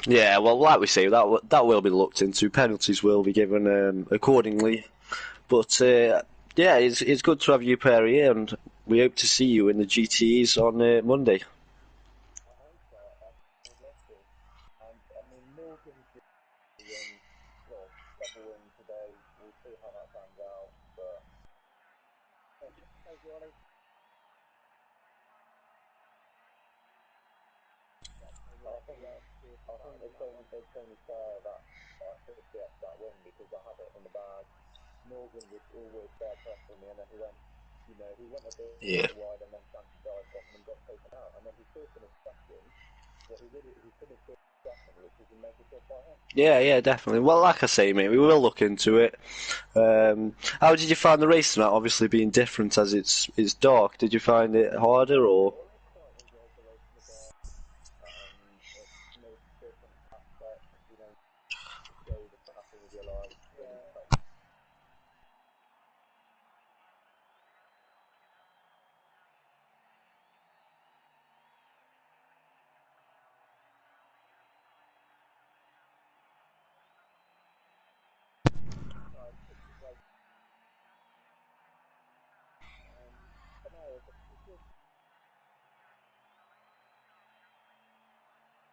Yeah, well, like we say, that will be looked into. Penalties will be given accordingly. But yeah, it's good to have you pair here, and we hope to see you in the GTEs on Monday. Yeah. Yeah, definitely. Well, like I say, mate, we will look into it. How did you find the race tonight? Obviously, being different as it's dark. Did you find it harder or?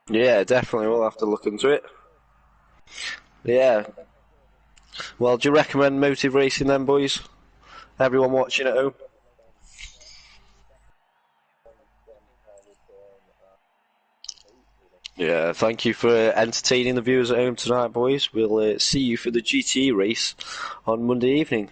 Yeah, definitely. We'll have to look into it. Yeah. Well, do you recommend motive racing then, boys? Everyone watching at home? Yeah, thank you for entertaining the viewers at home tonight, boys. We'll see you for the GT race on Monday evening.